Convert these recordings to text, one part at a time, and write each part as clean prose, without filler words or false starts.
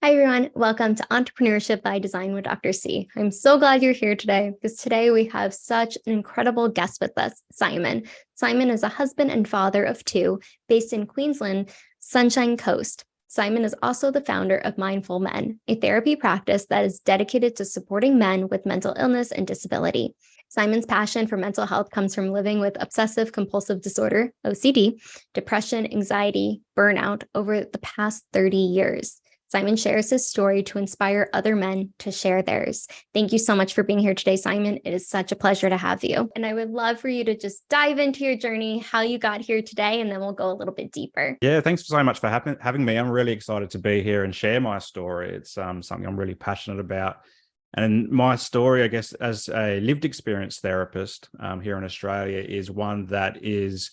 Hi, everyone. Welcome to Entrepreneurship by Design with Dr. C. I'm so glad you're here today because today we have such an incredible guest with us, Simon. Simon is a husband and father of two based in Queensland, Sunshine Coast. Simon is also the founder of Mindful Men, a therapy practice that is dedicated to supporting men with mental illness and disability. Simon's passion for mental health comes from living with Obsessive Compulsive Disorder, OCD, depression, anxiety, burnout over the past 30 years. Simon shares his story to inspire other men to share theirs. Thank you so much for being here today, Simon. It is such a pleasure to have you. And I would love for you to just dive into your journey, how you got here today, and then we'll go a little bit deeper. Yeah, thanks so much for having me. I'm really excited to be here and share my story. It's something I'm really passionate about. And my story, I guess, as a lived experience therapist here in Australia, is one that is,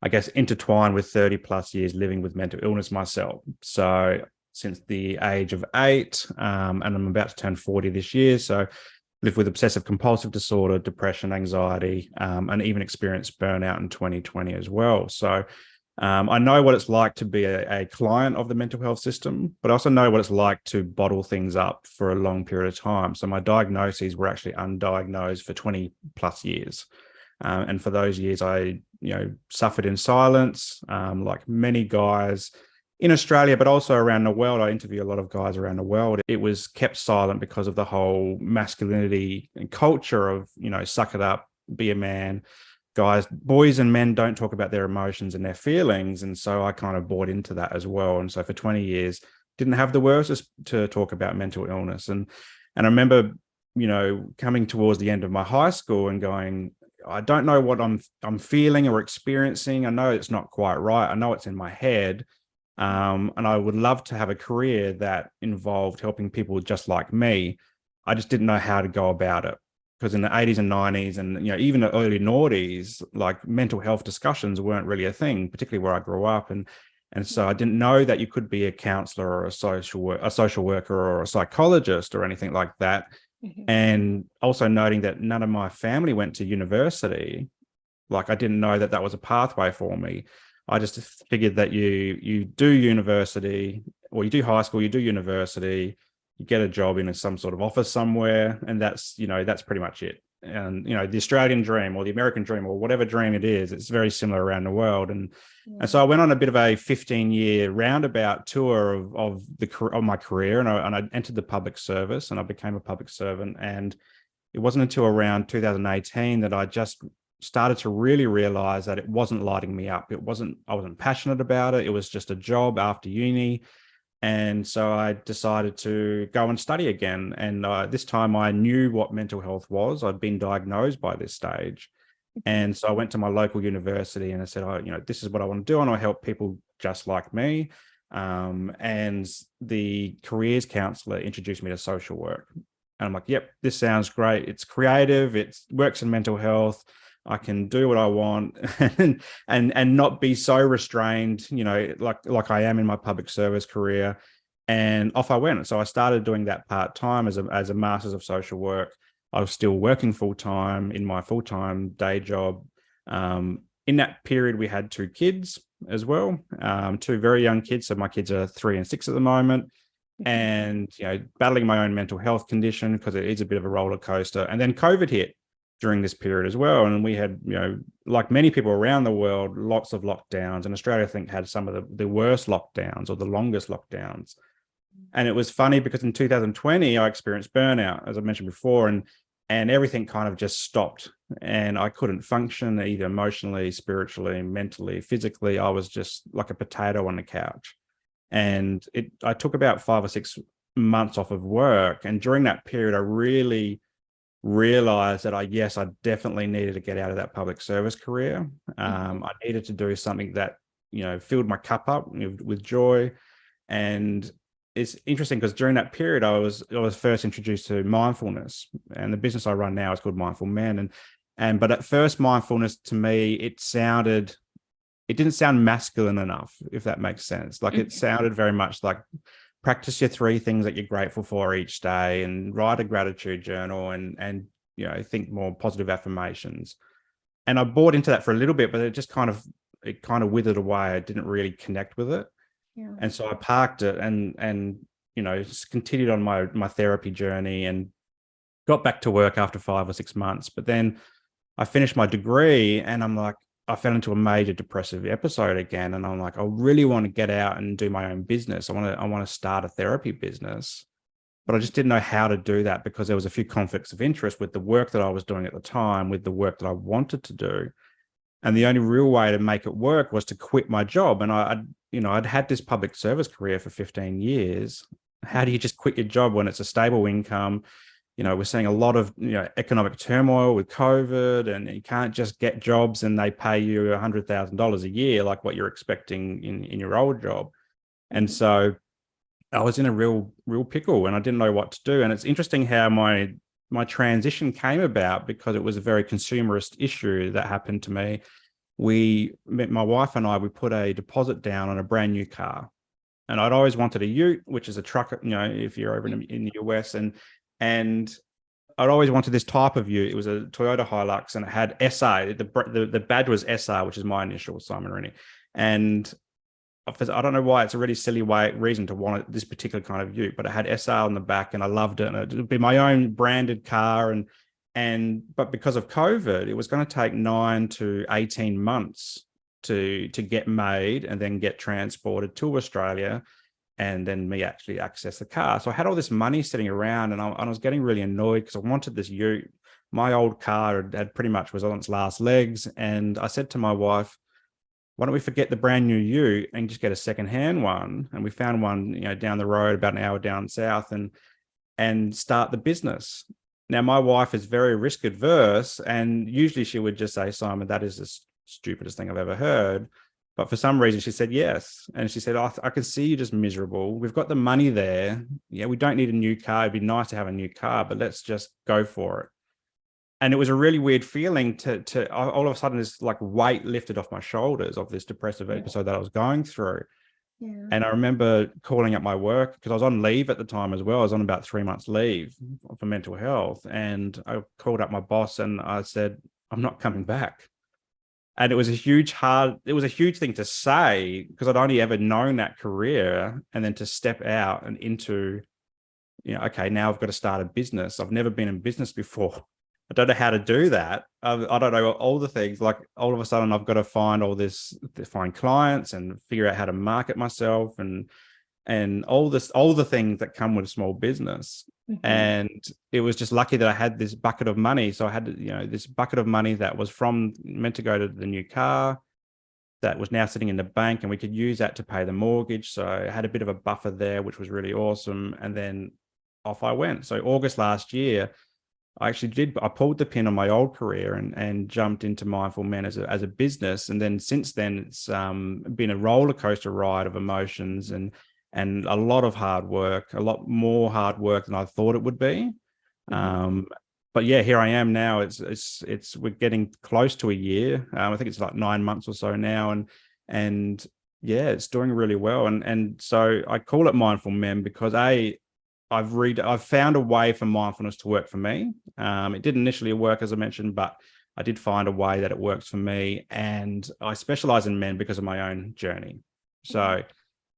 I guess, intertwined with 30 plus years living with mental illness myself. So since the age of 8, and I'm about to turn 40 this year. So live with obsessive compulsive disorder, depression, anxiety, and even experienced burnout in 2020 as well. So I know what it's like to be a client of the mental health system, but I also know what it's like to bottle things up for a long period of time. So my diagnoses were actually undiagnosed for 20 plus years. And for those years, I suffered in silence, like many guys in Australia, but also around the world. I interview a lot of guys around the world. It was kept silent because of the whole masculinity and culture of, suck it up, be a man. Guys, boys and men don't talk about their emotions and their feelings. And so I kind of bought into that as well. And so for 20 years, didn't have the words to talk about mental illness. And I remember, coming towards the end of my high school and going, I don't know what I'm feeling or experiencing. I know it's not quite right. I know it's in my head. And I would love to have a career that involved helping people just like me. I just didn't know how to go about it, because in the 80s and 90s and even the early noughties, like mental health discussions weren't really a thing, particularly where I grew up. And so I didn't know that you could be a counselor or a social worker or a psychologist or anything like that. Mm-hmm. And also noting that none of my family went to university. Like I didn't know that was a pathway for me. I just figured that you do university, or you do high school, you do university, you get a job in some sort of office somewhere, and that's pretty much it. And the Australian dream or the American dream or whatever dream it is, it's very similar around the world. And so I went on a bit of a 15-year roundabout tour of my career, and I entered the public service, and I became a public servant. And it wasn't until around 2018 that I just started to really realize that it wasn't lighting me up. I wasn't passionate about it. It was just a job after uni. And so I decided to go and study again. And this time I knew what mental health was. I'd been diagnosed by this stage. And so I went to my local university and I said, this is what I want to do. And I help people just like me. And the careers counselor introduced me to social work. And I'm like, yep, this sounds great. It's creative. It works in mental health. I can do what I want and not be so restrained, like I am in my public service career. And off I went. So I started doing that part-time as a master's of social work. I was still working full-time in my full-time day job. In that period, we had 2 kids as well, 2 very young kids. So my kids are 3 and 6 at the moment. And, battling my own mental health condition, because it is a bit of a roller coaster. And then COVID hit during this period as well. And we had, like many people around the world, lots of lockdowns. And Australia, I think, had some of the worst lockdowns or the longest lockdowns. And it was funny because in 2020, I experienced burnout, as I mentioned before, and everything kind of just stopped. And I couldn't function either emotionally, spiritually, mentally, physically. I was just like a potato on the couch. And I took about 5 or 6 months off of work. And during that period, I really realized that I definitely needed to get out of that public service career. I needed to do something that, filled my cup up with joy. And it's interesting because during that period, I was first introduced to mindfulness, and the business I run now is called Mindful Men. But at first, mindfulness to me, it didn't sound masculine enough, if that makes sense. Like it sounded very much like practice your 3 things that you're grateful for each day, and write a gratitude journal, and think more positive affirmations. And I bought into that for a little bit, but it kind of withered away. I didn't really connect with it. Yeah. And so I parked it, and just continued on my therapy journey and got back to work after 5 or 6 months. But then I finished my degree and I'm like, I fell into a major depressive episode again. And I'm like, I really want to get out and do my own business. I want to start a therapy business, but I just didn't know how to do that because there was a few conflicts of interest with the work that I was doing at the time, with the work that I wanted to do. And the only real way to make it work was to quit my job. And I'd had this public service career for 15 years. How do you just quit your job when it's a stable income? We're seeing a lot of economic turmoil with COVID, and you can't just get jobs and they pay you $100,000 a year like what you're expecting in your old job. And so I was in a real pickle, and I didn't know what to do. And it's interesting how my transition came about, because it was a very consumerist issue that happened to me. My wife and I, we put a deposit down on a brand new car, and I'd always wanted a ute, which is a truck, if you're over in the US, and I'd always wanted this type of ute. It was a Toyota Hilux, and it had SA. The badge was SA, which is my initial, Simon Rinne. And I don't know why, it's a really silly reason to want this particular kind of ute, but it had SA on the back, and I loved it. And it would be my own branded car. But because of COVID, it was going to take 9 to 18 months to get made and then get transported to Australia, and then me actually access the car. So I had all this money sitting around, and I was getting really annoyed because I wanted this ute. My old car had pretty much was on its last legs. And I said to my wife, why don't we forget the brand new ute and just get a secondhand one? And we found one, down the road, about an hour down south, and start the business. Now, my wife is very risk adverse, and usually she would just say, Simon, that is the stupidest thing I've ever heard. But for some reason, she said yes. And she said, I can see you're just miserable. We've got the money there. Yeah, we don't need a new car. It'd be nice to have a new car, but let's just go for it. And it was a really weird feeling to all of a sudden, this like weight lifted off my shoulders of this depressive episode that I was going through. Yeah. And I remember calling up my work, because I was on leave at the time as well. I was on about 3 months leave for mental health. And I called up my boss and I said, I'm not coming back. And it was a huge thing to say, because I'd only ever known that career, and then to step out and into, okay, now I've got to start a business. I've never been in business before. I don't know how to do that. I don't know all the things. Like, all of a sudden I've got to find find clients and figure out how to market myself and all the things that come with a small business. Mm-hmm. And it was just lucky that I had this bucket of money. So I had, this bucket of money that was meant to go to the new car, that was now sitting in the bank, and we could use that to pay the mortgage. So I had a bit of a buffer there, which was really awesome. And then off I went. So August last year, I pulled the pin on my old career and jumped into Mindful Men as a business. And then since then, it's been a roller coaster ride of emotions and a lot of hard work, a lot more hard work than I thought it would be. Mm-hmm. But yeah, here I am now. We're getting close to a year. I think it's like 9 months or so now. And yeah, it's doing really well. And so I call it Mindful Men because I've found a way for mindfulness to work for me. It didn't initially work, as I mentioned, but I did find a way that it works for me. And I specialize in men because of my own journey. So,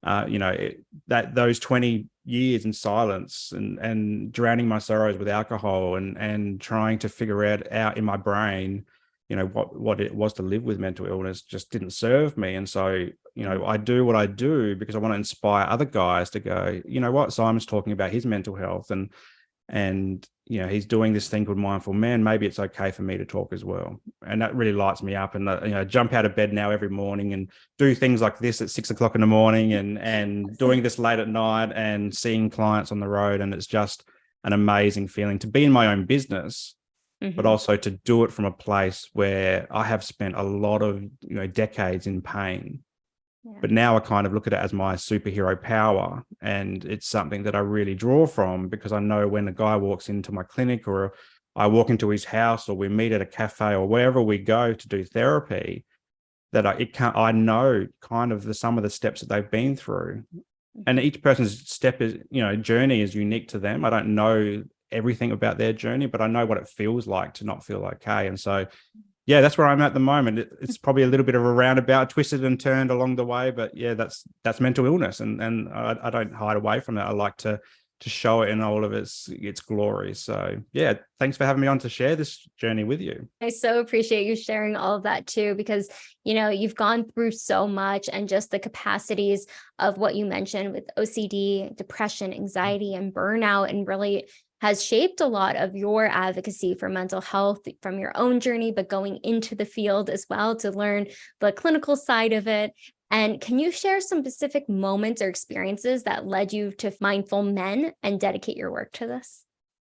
those 20 years in silence and drowning my sorrows with alcohol and trying to figure out in my brain, what it was to live with mental illness just didn't serve me. And so, I do what I do because I want to inspire other guys to go, what, Simon's talking about his mental health and he's doing this thing called Mindful Men. Maybe it's okay for me to talk as well. And that really lights me up. And, jump out of bed now every morning and do things like this at 6 o'clock in the morning and doing this late at night and seeing clients on the road. And it's just an amazing feeling to be in my own business, mm-hmm. but also to do it from a place where I have spent a lot of, decades in pain. Yeah. But now I kind of look at it as my superhero power, and it's something that I really draw from because I know when a guy walks into my clinic or I walk into his house or we meet at a cafe or wherever we go to do therapy, that I know kind of some of the steps that they've been through. And each person's journey is unique to them. I don't know everything about their journey, but I know what it feels like to not feel okay. And so Yeah, that's where I'm at the moment. It's probably a little bit of a roundabout, twisted and turned along the way, but yeah, that's mental illness, and I don't hide away from that. I like to show it in all of its glory. So yeah, thanks for having me on to share this journey with you. I so appreciate you sharing all of that too, because, you've gone through so much, and just the capacities of what you mentioned with OCD, depression, anxiety, and burnout, and really has shaped a lot of your advocacy for mental health from your own journey, but going into the field as well to learn the clinical side of it. And can you share some specific moments or experiences that led you to Mindful Men and dedicate your work to this?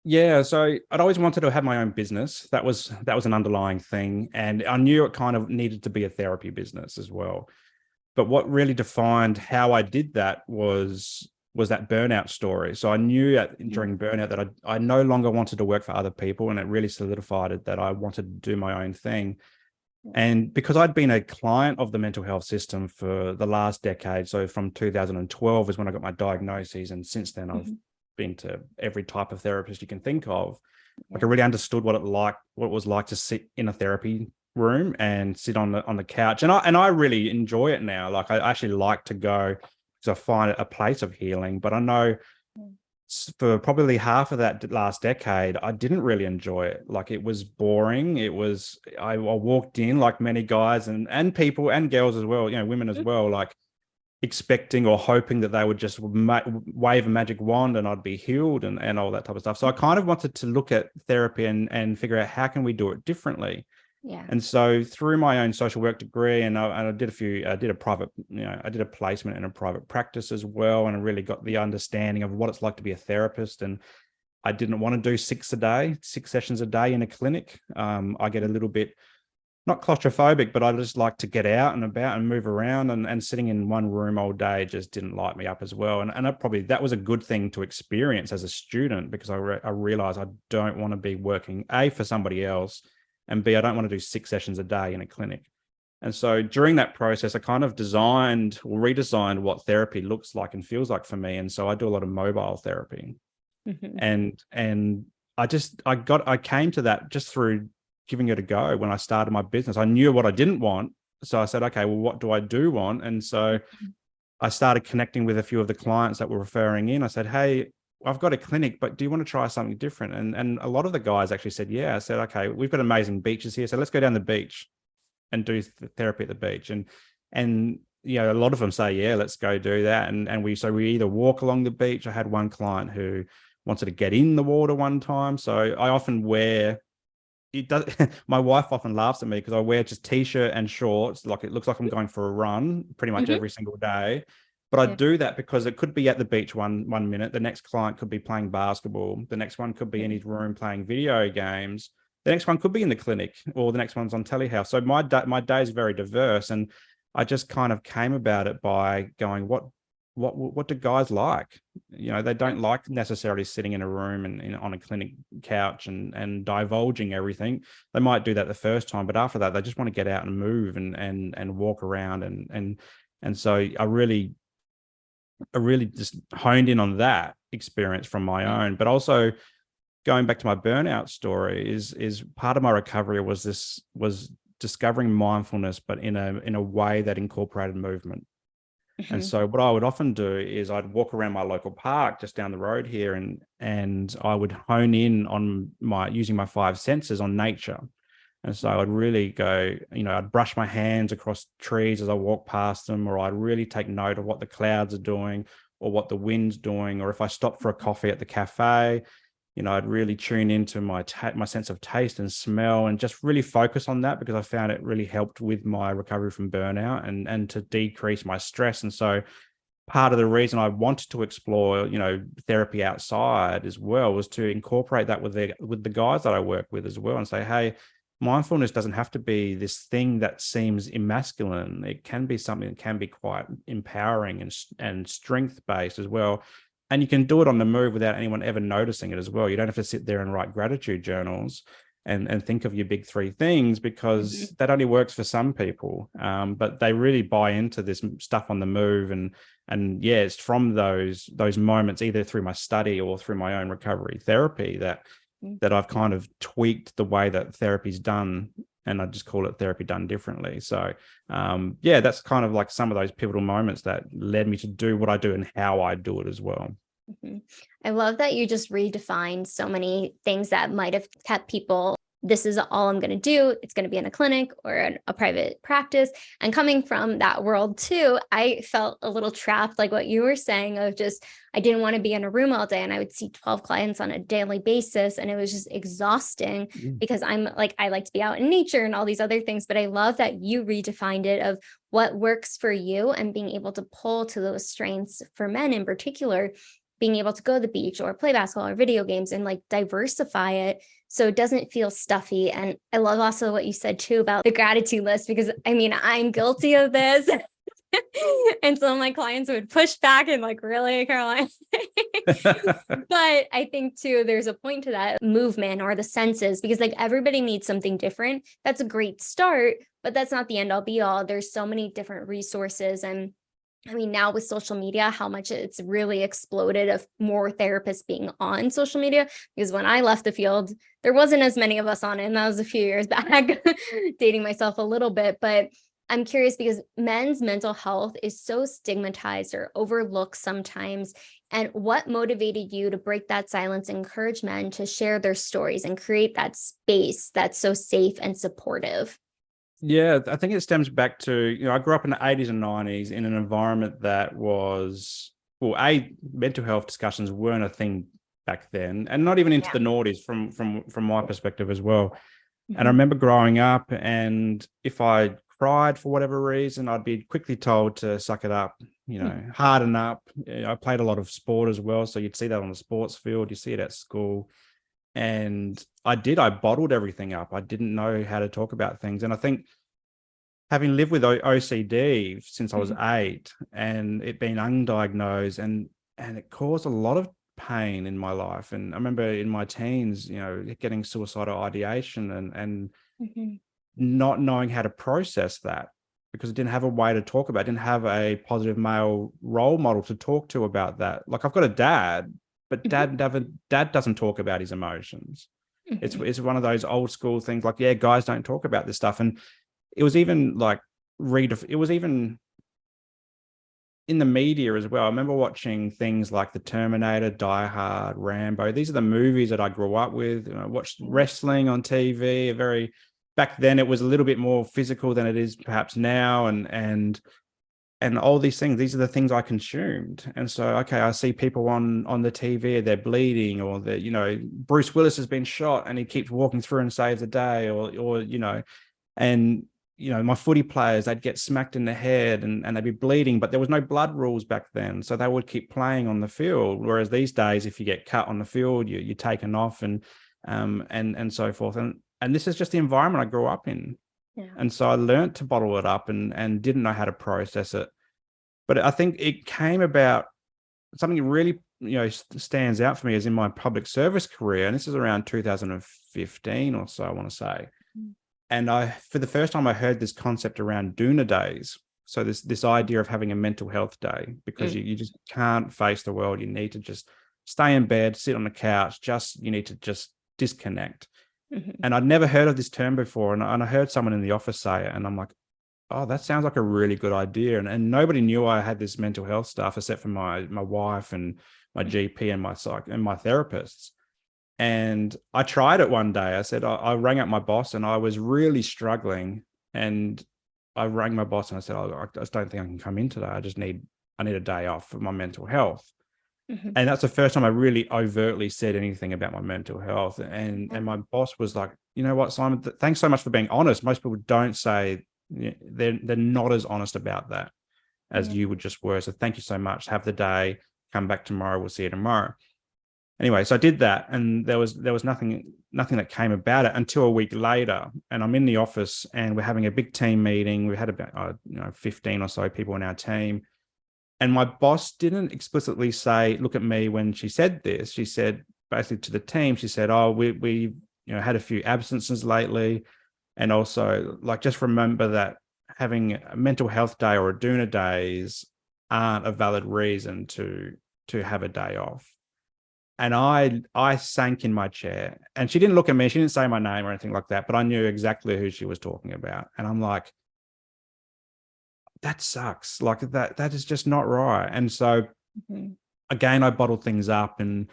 Yeah, so I'd always wanted to have my own business. That was an underlying thing, and I knew it kind of needed to be a therapy business as well. But what really defined how I did that was that burnout story. So I knew during burnout that I no longer wanted to work for other people, and it really solidified it that I wanted to do my own thing. And because I'd been a client of the mental health system for the last decade, so from 2012 is when I got my diagnoses, and since then I've been to every type of therapist you can think of. Like, I really understood what it was like to sit in a therapy room and sit on the couch, and I really enjoy it now. Like, I actually like to go because I find it a place of healing. But I know for probably half of that last decade, I didn't really enjoy it. Like, it was boring. I walked in, like many guys and people and girls as well, women as well, like expecting or hoping that they would just wave a magic wand and I'd be healed and all that type of stuff. So I kind of wanted to look at therapy and figure out how can we do it differently. Yeah. And so through my own social work degree, and I did a private, I did a placement in a private practice as well, and I really got the understanding of what it's like to be a therapist. And I didn't want to do 6 sessions a day in a clinic. I get a little bit, not claustrophobic, but I just like to get out and about and move around, and sitting in one room all day just didn't light me up as well. And that was a good thing to experience as a student, because I realized I don't want to be working A, for somebody else, and B, I don't want to do 6 sessions a day in a clinic. And so during that process, I kind of redesigned what therapy looks like and feels like for me. And so I do a lot of mobile therapy. And I came to that just through giving it a go. When I started my business, I knew what I didn't want. So I said, okay, well, what do I do want? And so I started connecting with a few of the clients that were referring in. I said, hey, I've got a clinic, but do you want to try something different? And a lot of the guys actually said, yeah. I said, okay, we've got amazing beaches here, so let's go down the beach and do therapy at the beach. And a lot of them say, yeah, let's go do that. And we either walk along the beach. I had one client who wanted to get in the water one time. So I often wear it does. My wife often laughs at me because I wear just t-shirt and shorts. Like, it looks like I'm going for a run pretty much every single day. But I do that because it could be at the beach one minute. The next client could be playing basketball. The next one could be in his room playing video games. The next one could be in the clinic, or the next one's on telehealth. So my day is very diverse, and I just kind of came about it by going, what do guys like? They don't like necessarily sitting in a room and on a clinic couch and divulging everything. They might do that the first time, but after that, they just want to get out and move and walk around. And so I really just honed in on that experience from my own. But also, going back to my burnout story, is part of my recovery was discovering mindfulness, but in a way that incorporated movement. And so what I would often do is I'd walk around my local park just down the road here, and I would hone in on using my 5 senses on nature. And so I'd really go, I'd brush my hands across trees as I walk past them, or I'd really take note of what the clouds are doing or what the wind's doing. Or if I stopped for a coffee at the cafe, I'd really tune into my sense of taste and smell, and just really focus on that, because I found it really helped with my recovery from burnout and to decrease my stress. And so part of the reason I wanted to explore, therapy outside as well, was to incorporate that with the guys that I work with as well, and say, hey, mindfulness doesn't have to be this thing that seems emasculine. It can be something that can be quite empowering and strength-based as well. And you can do it on the move without anyone ever noticing it as well. You don't have to sit there and write gratitude journals and think of your big 3 things, because that only works for some people. But they really buy into this stuff on the move. And yeah, it's from those moments, either through my study or through my own recovery therapy, that I've kind of tweaked the way that therapy's done and I just call it therapy done differently. So yeah, that's kind of like some of those pivotal moments that led me to do what I do and how I do it as well. Mhm. I love that you just redefined so many things that might have kept people. This is all I'm going to do. It's going to be in a clinic or a private practice. And coming from that world too, I felt a little trapped, like what you were saying, of just, I didn't want to be in a room all day, and I would see 12 clients on a daily basis. And it was just exhausting because I'm like, I like to be out in nature and all these other things. But I love that you redefined it of what works for you and being able to pull to those strengths for men in particular, being able to go to the beach or play basketball or video games and like diversify it so it doesn't feel stuffy. And I love also what you said too about the gratitude list, because I mean, I'm guilty of this. And some of my clients would push back and like, really, Caroline? But I think too, there's a point to that movement or the senses, because like everybody needs something different. That's a great start, but that's not the end all be all. There's so many different resources. And I mean, now with social media, how much it's really exploded of more therapists being on social media. Because when I left the field, there wasn't as many of us on it. And that was a few years back, dating myself a little bit. But I'm curious because men's mental health is so stigmatized or overlooked sometimes. And what motivated you to break that silence, encourage men to share their stories and create that space that's so safe and supportive? Yeah, I think it stems back to, I grew up in the 80s and 90s in an environment that was, well, mental health discussions weren't a thing back then, and not even into the noughties from my perspective as well. And I remember growing up, and if I cried for whatever reason, I'd be quickly told to suck it up, harden up. I played a lot of sport as well, so you'd see that on the sports field, you see it at school. And I bottled everything up. I didn't know how to talk about things. And I think having lived with OCD since I was 8 and it being undiagnosed, and it caused a lot of pain in my life. And I remember in my teens, getting suicidal ideation and not knowing how to process that, because I didn't have a way to talk about it. I didn't have a positive male role model to talk to about that. Like, I've got a dad, but dad doesn't talk about his emotions. It's one of those old school things, like, yeah, guys don't talk about this stuff. And it was even like it was even in the media as well. I remember watching things like The Terminator, Die Hard, Rambo. These are the movies that I grew up with. I watched wrestling on TV. Back then it was a little bit more physical than it is perhaps now. And all these things, these are the things I consumed. And so, okay, I see people on the TV, they're bleeding, or Bruce Willis has been shot and he keeps walking through and saves the day, or and my footy players, they'd get smacked in the head and they'd be bleeding, but there was no blood rules back then. So they would keep playing on the field. Whereas these days, if you get cut on the field, you're taken off and so forth. And this is just the environment I grew up in. Yeah. And so I learned to bottle it up and didn't know how to process it. But I think it came about something that really, stands out for me is in my public service career. And this is around 2015 or so, I want to say. And for the first time, I heard this concept around doona days. So this idea of having a mental health day, because you just can't face the world. You need to just stay in bed, sit on the couch. You need to just disconnect. And I'd never heard of this term before. And I heard someone in the office say it, and I'm like, oh, that sounds like a really good idea. And nobody knew I had this mental health stuff except for my wife and my GP and my psych and my therapists. And I tried it one day. I rang up my boss, and I was really struggling. And I rang my boss and I said, I just don't think I can come in today. I need a day off for my mental health. And that's the first time I really overtly said anything about my mental health. And my boss was like, you know what, Simon, thanks so much for being honest. Most people don't say, they're not as honest about that as you would just were. So thank you so much. Have the day. Come back tomorrow. We'll see you tomorrow. Anyway, so I did that, and there was nothing that came about it until a week later. And I'm in the office, and we're having a big team meeting. We had about 15 or so people in our team, and my boss didn't explicitly say, "Look at me." When she said this, she said basically to the team, she said, "Oh, we had a few absences lately, and also just remember that having a mental health day or a doona days aren't a valid reason to have a day off." And I sank in my chair, and she didn't look at me. She didn't say my name or anything like that, but I knew exactly who she was talking about. And I'm like, that sucks. Like that is just not right. And so again, I bottled things up, and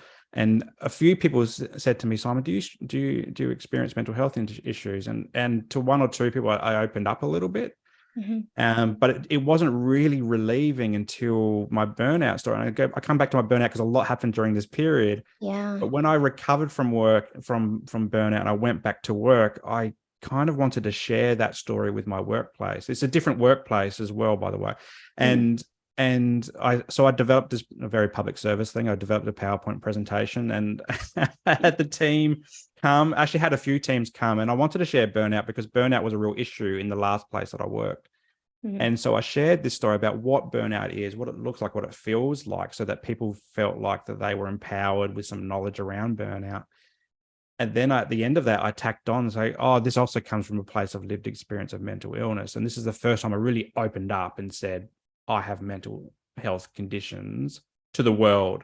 a few people said to me, Simon, do you experience mental health issues? And to one or two people, I opened up a little bit. But it wasn't really relieving until my burnout story. And I come back to my burnout because a lot happened during this period. Yeah. But when I recovered from burnout and I went back to work, I kind of wanted to share that story with my workplace. It's a different workplace as well, by the way. And I developed a very public service thing. I developed a PowerPoint presentation, and I had the team come. Actually, had a few teams come, and I wanted to share burnout because burnout was a real issue in the last place that I worked. And so I shared this story about what burnout is, what it looks like, what it feels like, so that people felt like that they were empowered with some knowledge around burnout. And then at the end of that, I tacked on and say, oh, this also comes from a place of lived experience of mental illness. And this is the first time I really opened up and said, I have mental health conditions to the world.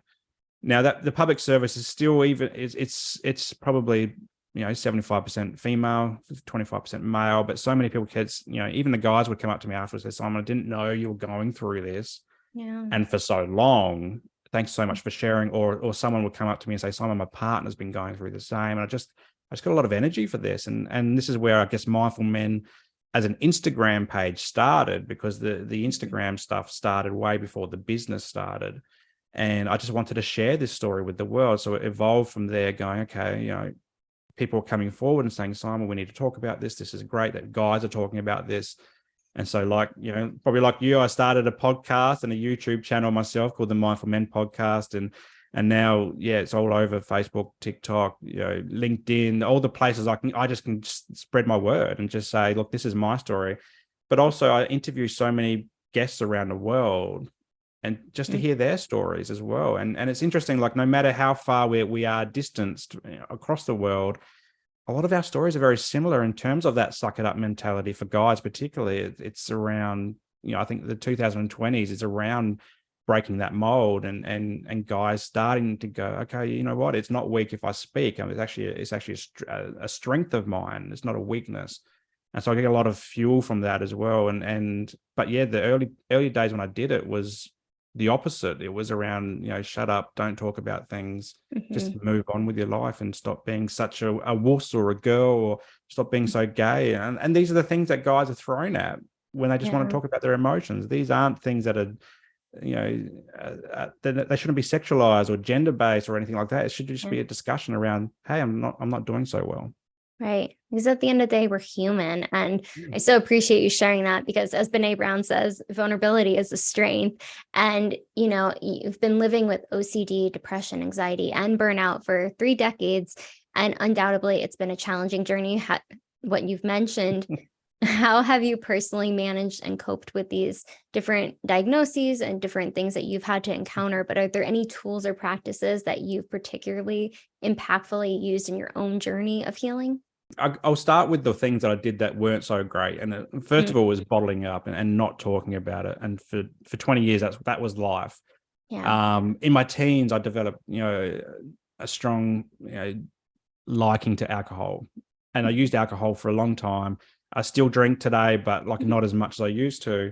Now that the public service is still it's probably 75% female, 25% male, but so many people, kids, even the guys would come up to me afterwards and say, Simon, I didn't know you were going through this. Yeah. And for so long, thanks so much for sharing. Or someone would come up to me and say, Simon, my partner's been going through the same. And I just got a lot of energy for this. And this is where I guess Mindful Men as an Instagram page started, because the Instagram stuff started way before the business started. And I just wanted to share this story with the world. So it evolved from there, going, okay, people are coming forward and saying, Simon, we need to talk about this. This is great that guys are talking about this. And so probably like you, I started a podcast and a YouTube channel myself called the Mindful Men Podcast. And now, it's all over Facebook, TikTok, LinkedIn, all the places I just can spread my word and just say, look, this is my story. But also I interview so many guests around the world, and just to hear their stories as well. And it's interesting, like no matter how far we are distanced across the world, a lot of our stories are very similar in terms of that suck it up mentality for guys, particularly. It's around, I think the 2020s is around breaking that mold and guys starting to go, okay, you know what? It's not weak if I speak. I mean, it's actually a strength of mine. It's not a weakness. And so I get a lot of fuel from that as well. But yeah, the early days when I did it was the opposite. It was around, shut up, don't talk about things, just move on with your life and stop being such a wuss or a girl, or stop being so gay. And these are the things that guys are thrown at when they just want to talk about their emotions. These aren't things that are, they shouldn't be sexualized or gender based or anything like that. It should just be a discussion around, hey, I'm not doing so well. Right. Because at the end of the day, we're human. And I so appreciate you sharing that, because as Brené Brown says, vulnerability is a strength. And, you've been living with OCD, depression, anxiety, and burnout for 3 decades. And undoubtedly, it's been a challenging journey. What you've mentioned, how have you personally managed and coped with these different diagnoses and different things that you've had to encounter? But are there any tools or practices that you've particularly impactfully used in your own journey of healing? I'll start with the things that I did that weren't so great. And first of all was bottling up and not talking about it. And for 20 years, that was life. Yeah. In my teens, I developed, a strong, liking to alcohol. And I used alcohol for a long time. I still drink today, but not as much as I used to,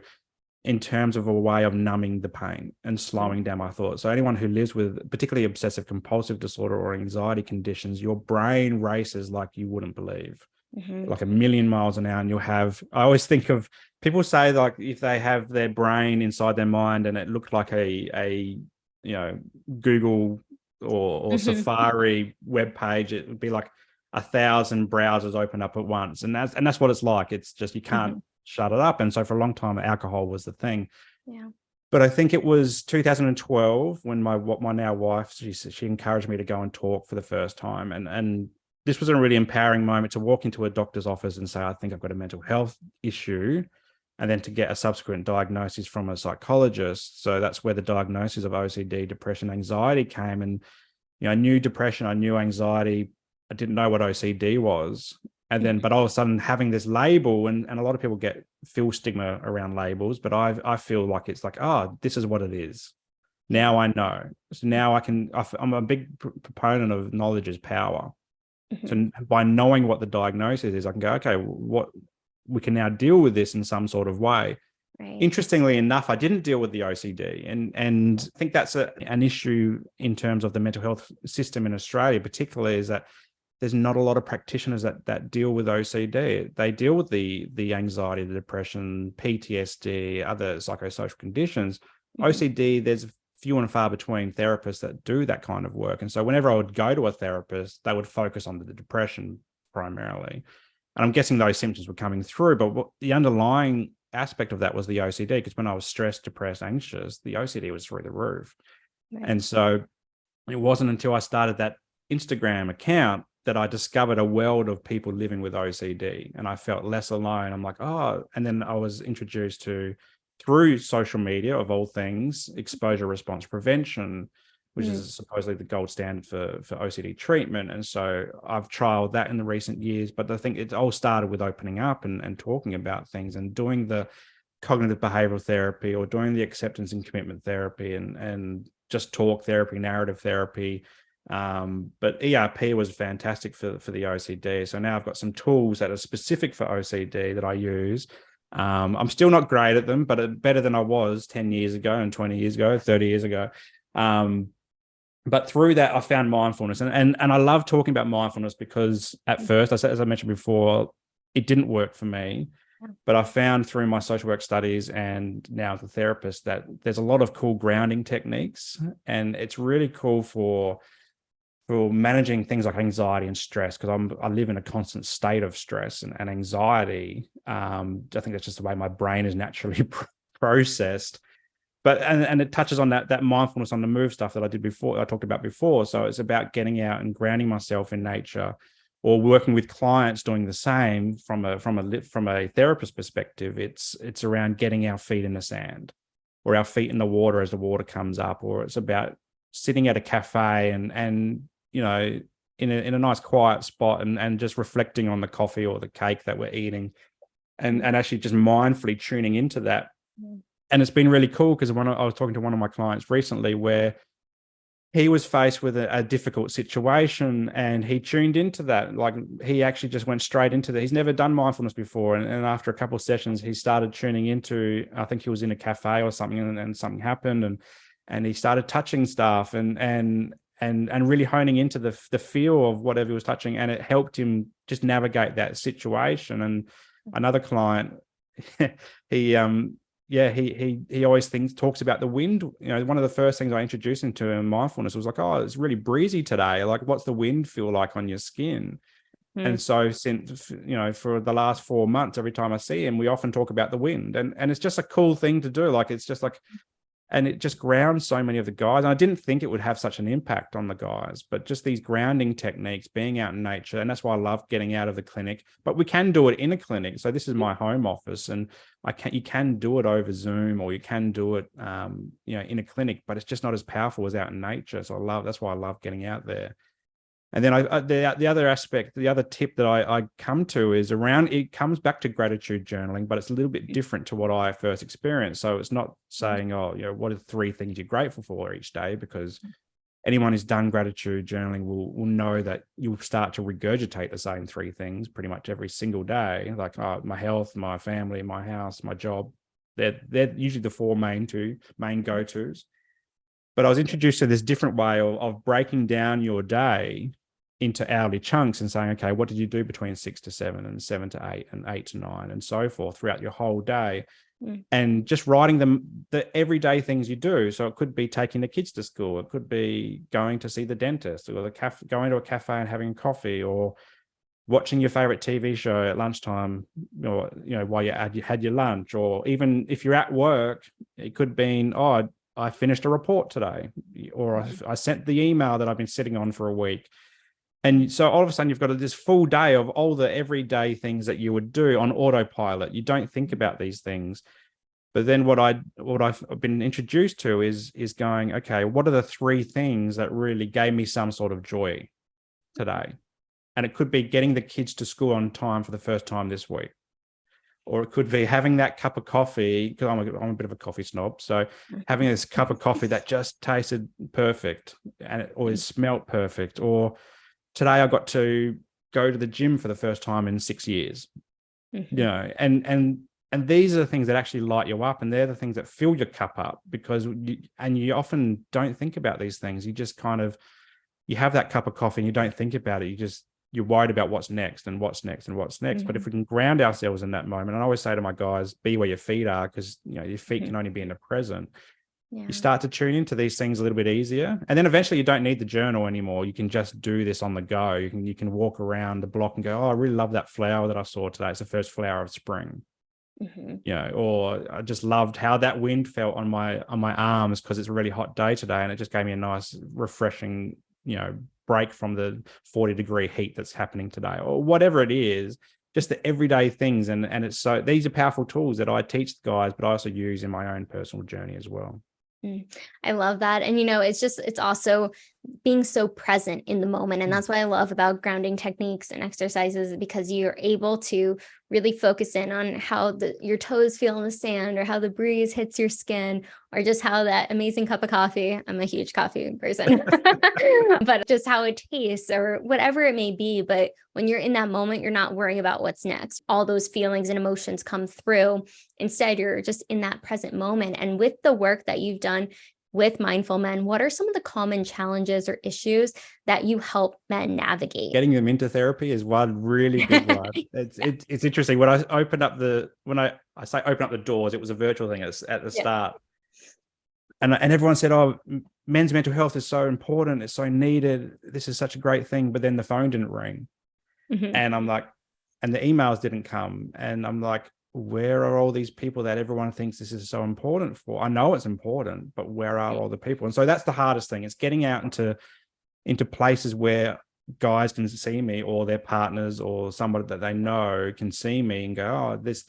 in terms of a way of numbing the pain and slowing down my thoughts. So anyone who lives with particularly obsessive compulsive disorder or anxiety conditions, your brain races like you wouldn't believe, like a million miles an hour. And I always think of, people say like if they have their brain inside their mind and it looked like a Google or Safari web page, it would be like 1,000 browsers open up at once. And that's what it's like. It's just, you can't shut it up. And so for a long time, alcohol was the thing. Yeah. But I think it was 2012 when my now wife, she encouraged me to go and talk for the first time. And this was a really empowering moment to walk into a doctor's office and say, I think I've got a mental health issue. And then to get a subsequent diagnosis from a psychologist. So that's where the diagnosis of OCD, depression, anxiety came. And, I knew depression, I knew anxiety. I didn't know what OCD was. And then, but all of a sudden having this label, and a lot of people feel stigma around labels, but I feel like it's like, oh, this is what it is. Now I know. So now I'm a big proponent of knowledge is power. So by knowing what the diagnosis is, I can go, okay, what we can now deal with this in some sort of way. Right. Interestingly enough, I didn't deal with the OCD, and I think that's an issue in terms of the mental health system in Australia, particularly, is that there's not a lot of practitioners that deal with OCD. They deal with the anxiety, the depression, PTSD, other psychosocial conditions. OCD, there's few and far between therapists that do that kind of work. And so whenever I would go to a therapist, they would focus on the depression primarily. And I'm guessing those symptoms were coming through, but what the underlying aspect of that was the OCD, because when I was stressed, depressed, anxious, the OCD was through the roof. Right. And so it wasn't until I started that Instagram account that I discovered a world of people living with OCD, and I felt less alone. I'm like, oh, and then I was introduced to, through social media of all things, exposure response prevention, which is supposedly the gold standard for OCD treatment. And so I've trialed that in the recent years, but I think it all started with opening up and talking about things and doing the cognitive behavioral therapy, or doing the acceptance and commitment therapy, and just talk therapy, narrative therapy. But ERP was fantastic for the OCD. So now I've got some tools that are specific for OCD that I use. I'm still not great at them, but better than I was 10 years ago and 20 years ago, 30 years ago. But through that, I found mindfulness, and I love talking about mindfulness because at first, as I mentioned before, it didn't work for me. But I found through my social work studies and now as a therapist that there's a lot of cool grounding techniques, and it's really cool for managing things like anxiety and stress, because I live in a constant state of stress and anxiety. I think that's just the way my brain is naturally processed. But and it touches on that mindfulness on the move stuff that I talked about before. So it's about getting out and grounding myself in nature, or working with clients doing the same from a therapist perspective. It's around getting our feet in the sand, or our feet in the water as the water comes up, or it's about sitting at a cafe and you know, in a nice quiet spot and just reflecting on the coffee or the cake that we're eating, and actually just mindfully tuning into that. And it's been really cool, because I was talking to one of my clients recently where he was faced with a difficult situation, and he tuned into that. Like, he actually just went straight into that. He's never done mindfulness before. And after a couple of sessions, he started tuning into, I think he was in a cafe or something, and something happened, and he started touching stuff and really honing into the feel of whatever he was touching. And it helped him just navigate that situation. And another client, he always talks about the wind. You know, one of the first things I introduced him to in mindfulness was like, oh, it's really breezy today. Like, what's the wind feel like on your skin? And so since, for the last 4 months, every time I see him, we often talk about the wind, and it's just a cool thing to do. Like, it's just like, and it just grounds so many of the guys. And I didn't think it would have such an impact on the guys, but just these grounding techniques, being out in nature. And that's why I love getting out of the clinic, but we can do it in a clinic. So this is my home office, and you can do it over Zoom, or you can do it, in a clinic, but it's just not as powerful as out in nature. So that's why I love getting out there. And then the other aspect, the other tip that I come to is around, it comes back to gratitude journaling, but it's a little bit different to what I first experienced. So it's not saying, what are 3 things you're grateful for each day? Because anyone who's done gratitude journaling will know that you'll start to regurgitate the same 3 things pretty much every single day. Like, my health, my family, my house, my job. They're usually the 4 main go-tos. But I was introduced to this different way of breaking down your day into hourly chunks and saying, okay, what did you do between 6 to 7 and 7 to 8 and 8 to 9 and so forth throughout your whole day? And just writing the everyday things you do. So it could be taking the kids to school. It could be going to see the dentist, or going to a cafe and having coffee, or watching your favorite TV show at lunchtime, or, while you had your lunch. Or even if you're at work, it could be, I finished a report today, or I sent the email that I've been sitting on for a week. And so all of a sudden you've got this full day of all the everyday things that you would do on autopilot. You don't think about these things. But then what I've been introduced to is going, okay, what are the 3 things that really gave me some sort of joy today? And it could be getting the kids to school on time for the first time this week, or it could be having that cup of coffee, because I'm a bit of a coffee snob. So having this cup of coffee that just tasted perfect and it always smelt perfect. Or today I got to go to the gym for the first time in 6 years, and these are the things that actually light you up, and they're the things that fill your cup up, because you often don't think about these things. You just kind of, you have that cup of coffee and you don't think about it. You're worried about what's next and what's next and what's next. But if we can ground ourselves in that moment, and I always say to my guys, be where your feet are, because your feet can only be in the present. You start to tune into these things a little bit easier. And then eventually you don't need the journal anymore. You can just do this on the go. You can walk around the block and go, oh, I really love that flower that I saw today. It's the first flower of spring. Or I just loved how that wind felt on my arms because it's a really hot day today, and it just gave me a nice, refreshing, break from the 40-degree heat that's happening today, or whatever it is. Just the everyday things, and it's so, these are powerful tools that I teach the guys, but I also use in my own personal journey as well. I love that. And, it's also being so present in the moment. And that's what I love about grounding techniques and exercises, because you're able to really focus in on how your toes feel in the sand, or how the breeze hits your skin, or just how that amazing cup of coffee, I'm a huge coffee person, but just how it tastes, or whatever it may be. But when you're in that moment, you're not worrying about what's next. All those feelings and emotions come through. Instead, you're just in that present moment. And with the work that you've done with mindful men, what are some of the common challenges or issues that you help men navigate? Getting them into therapy is one really big one. It's interesting. When I opened up I say open up the doors, it was a virtual thing at the start. And everyone said, oh, men's mental health is so important. It's so needed. This is such a great thing. But then the phone didn't ring. And I'm like, and the emails didn't come. And I'm like, where are all these people that everyone thinks this is so important for? I know it's important, but where are all the people? And so that's the hardest thing. It's getting out into places where guys can see me, or their partners, or somebody that they know can see me and go, oh, this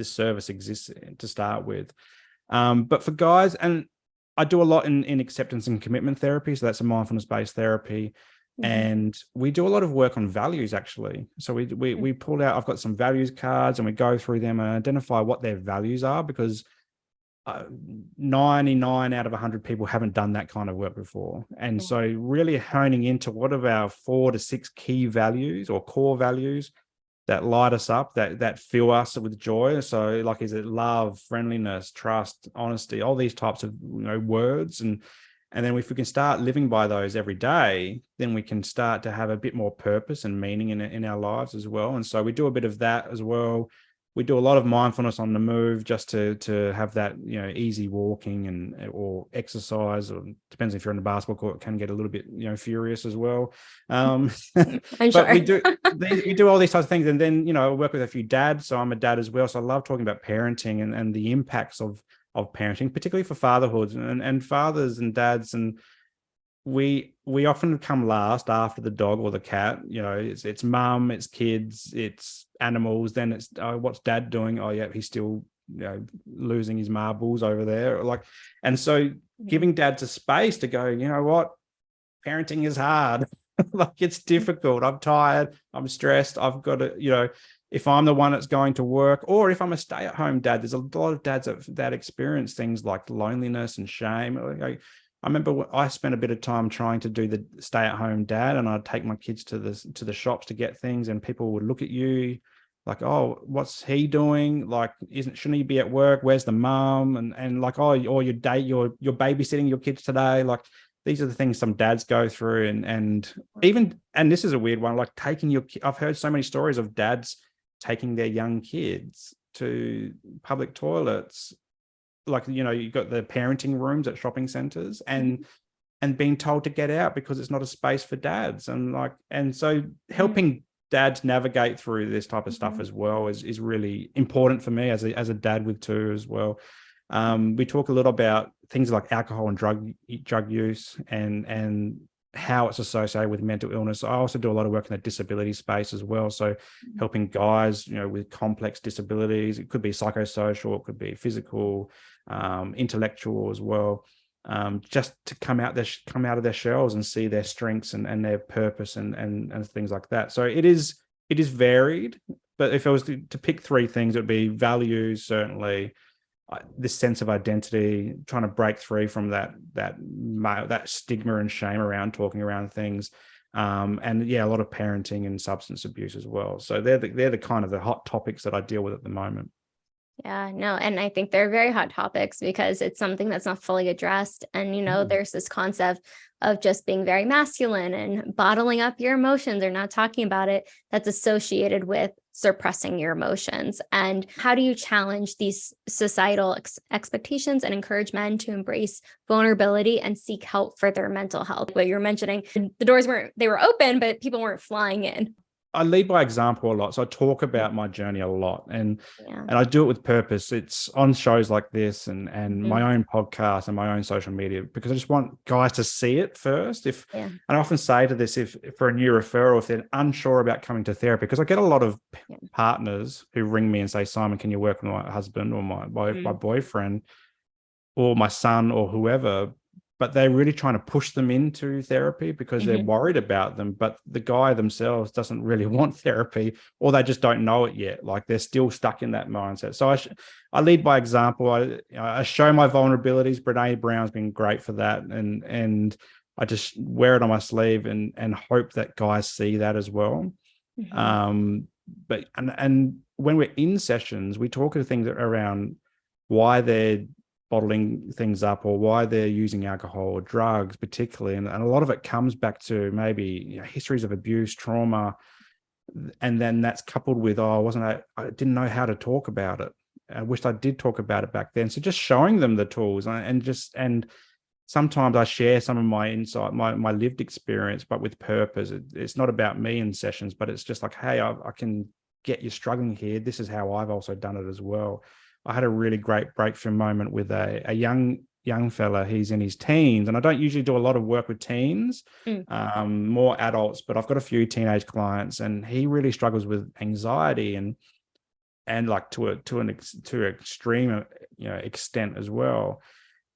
service exists to start with. But for guys, and I do a lot in acceptance and commitment therapy. So that's a mindfulness-based therapy. And we do a lot of work on values, actually. So we pulled out, I've got some values cards, and we go through them and identify what their values are, because 99 out of 100 people haven't done that kind of work before. And so really honing into what are our 4 to 6 key values or core values that light us up, that fill us with joy. So like, is it love, friendliness, trust, honesty, all these types of words. And then if we can start living by those every day, then we can start to have a bit more purpose and meaning in our lives as well. And so we do a bit of that as well. We do a lot of mindfulness on the move, just to have that, easy walking or exercise, or depends if you're in the basketball court, it can get a little bit, furious as well. I'm but sure. we do all these types of things. And then, I work with a few dads. So I'm a dad as well. So I love talking about parenting and the impacts of parenting, particularly for fatherhood and fathers and dads. And we often come last after the dog or the cat. It's mum, it's kids, it's animals. Then it's, oh, what's dad doing? Oh yeah, he's still losing his marbles over there. And so giving dads a space to go, you know what, parenting is hard. It's difficult. I'm tired. I'm stressed. I've got to, if I'm the one that's going to work, or if I'm a stay-at-home dad, there's a lot of dads that experience things like loneliness and shame. I remember I spent a bit of time trying to do the stay-at-home dad, and I'd take my kids to the shops to get things, and people would look at you like, oh, what's he doing? Shouldn't he be at work? Where's the mum? And like, oh, or you're babysitting your kids today. These are the things some dads go through, and this is a weird one, like I've heard so many stories of dads taking their young kids to public toilets. You've got the parenting rooms at shopping centers, and being told to get out because it's not a space for dads. And so helping dads navigate through this type of stuff as well is really important for me as a dad with 2 as well. We talk a little about things like alcohol and drug use and how it's associated with mental illness. I also do a lot of work in the disability space as well. So helping guys, with complex disabilities, it could be psychosocial, it could be physical, intellectual as well. Just to come out of their shells and see their strengths and their purpose and things like that. So it is varied, but if I was to pick three things, it would be values, certainly, this sense of identity, trying to break free from that stigma and shame around talking around things, and yeah, a lot of parenting and substance abuse as well. So they're the kind of the hot topics that I deal with at the moment. Yeah, no, and I think they're very hot topics because it's something that's not fully addressed. And, there's this concept of just being very masculine and bottling up your emotions or not talking about it that's associated with suppressing your emotions. And how do you challenge these societal expectations and encourage men to embrace vulnerability and seek help for their mental health? What you were mentioning, the doors they were open, but people weren't flying in. I lead by example a lot. So I talk about my journey a lot, and I do it with purpose. It's on shows like this and my own podcast and my own social media, because I just want guys to see it first. And I often say to this, if for a new referral, if they're unsure about coming to therapy, because I get a lot of partners who ring me and say, Simon, can you work with my husband or my boyfriend or my son or whoever? But they're really trying to push them into therapy because they're worried about them. But the guy themselves doesn't really want therapy, or they just don't know it yet. Like they're still stuck in that mindset. So I lead by example. I show my vulnerabilities. Brene Brown's been great for that. And I just wear it on my sleeve and hope that guys see that as well. But when we're in sessions, we talk to things around why they're bottling things up or why they're using alcohol or drugs particularly, and a lot of it comes back to maybe histories of abuse, trauma, and then that's coupled with I didn't know how to talk about it. I wished I did talk about it back then. So just showing them the tools and sometimes I share some of my insight, my lived experience, but with purpose. It's not about me in sessions, but it's just like, hey, I can get you struggling here. This is how I've also done it as well. I had a really great breakthrough moment with a young fella. He's in his teens, and I don't usually do a lot of work with teens, more adults, but I've got a few teenage clients, and he really struggles with anxiety and like to an extreme extent as well.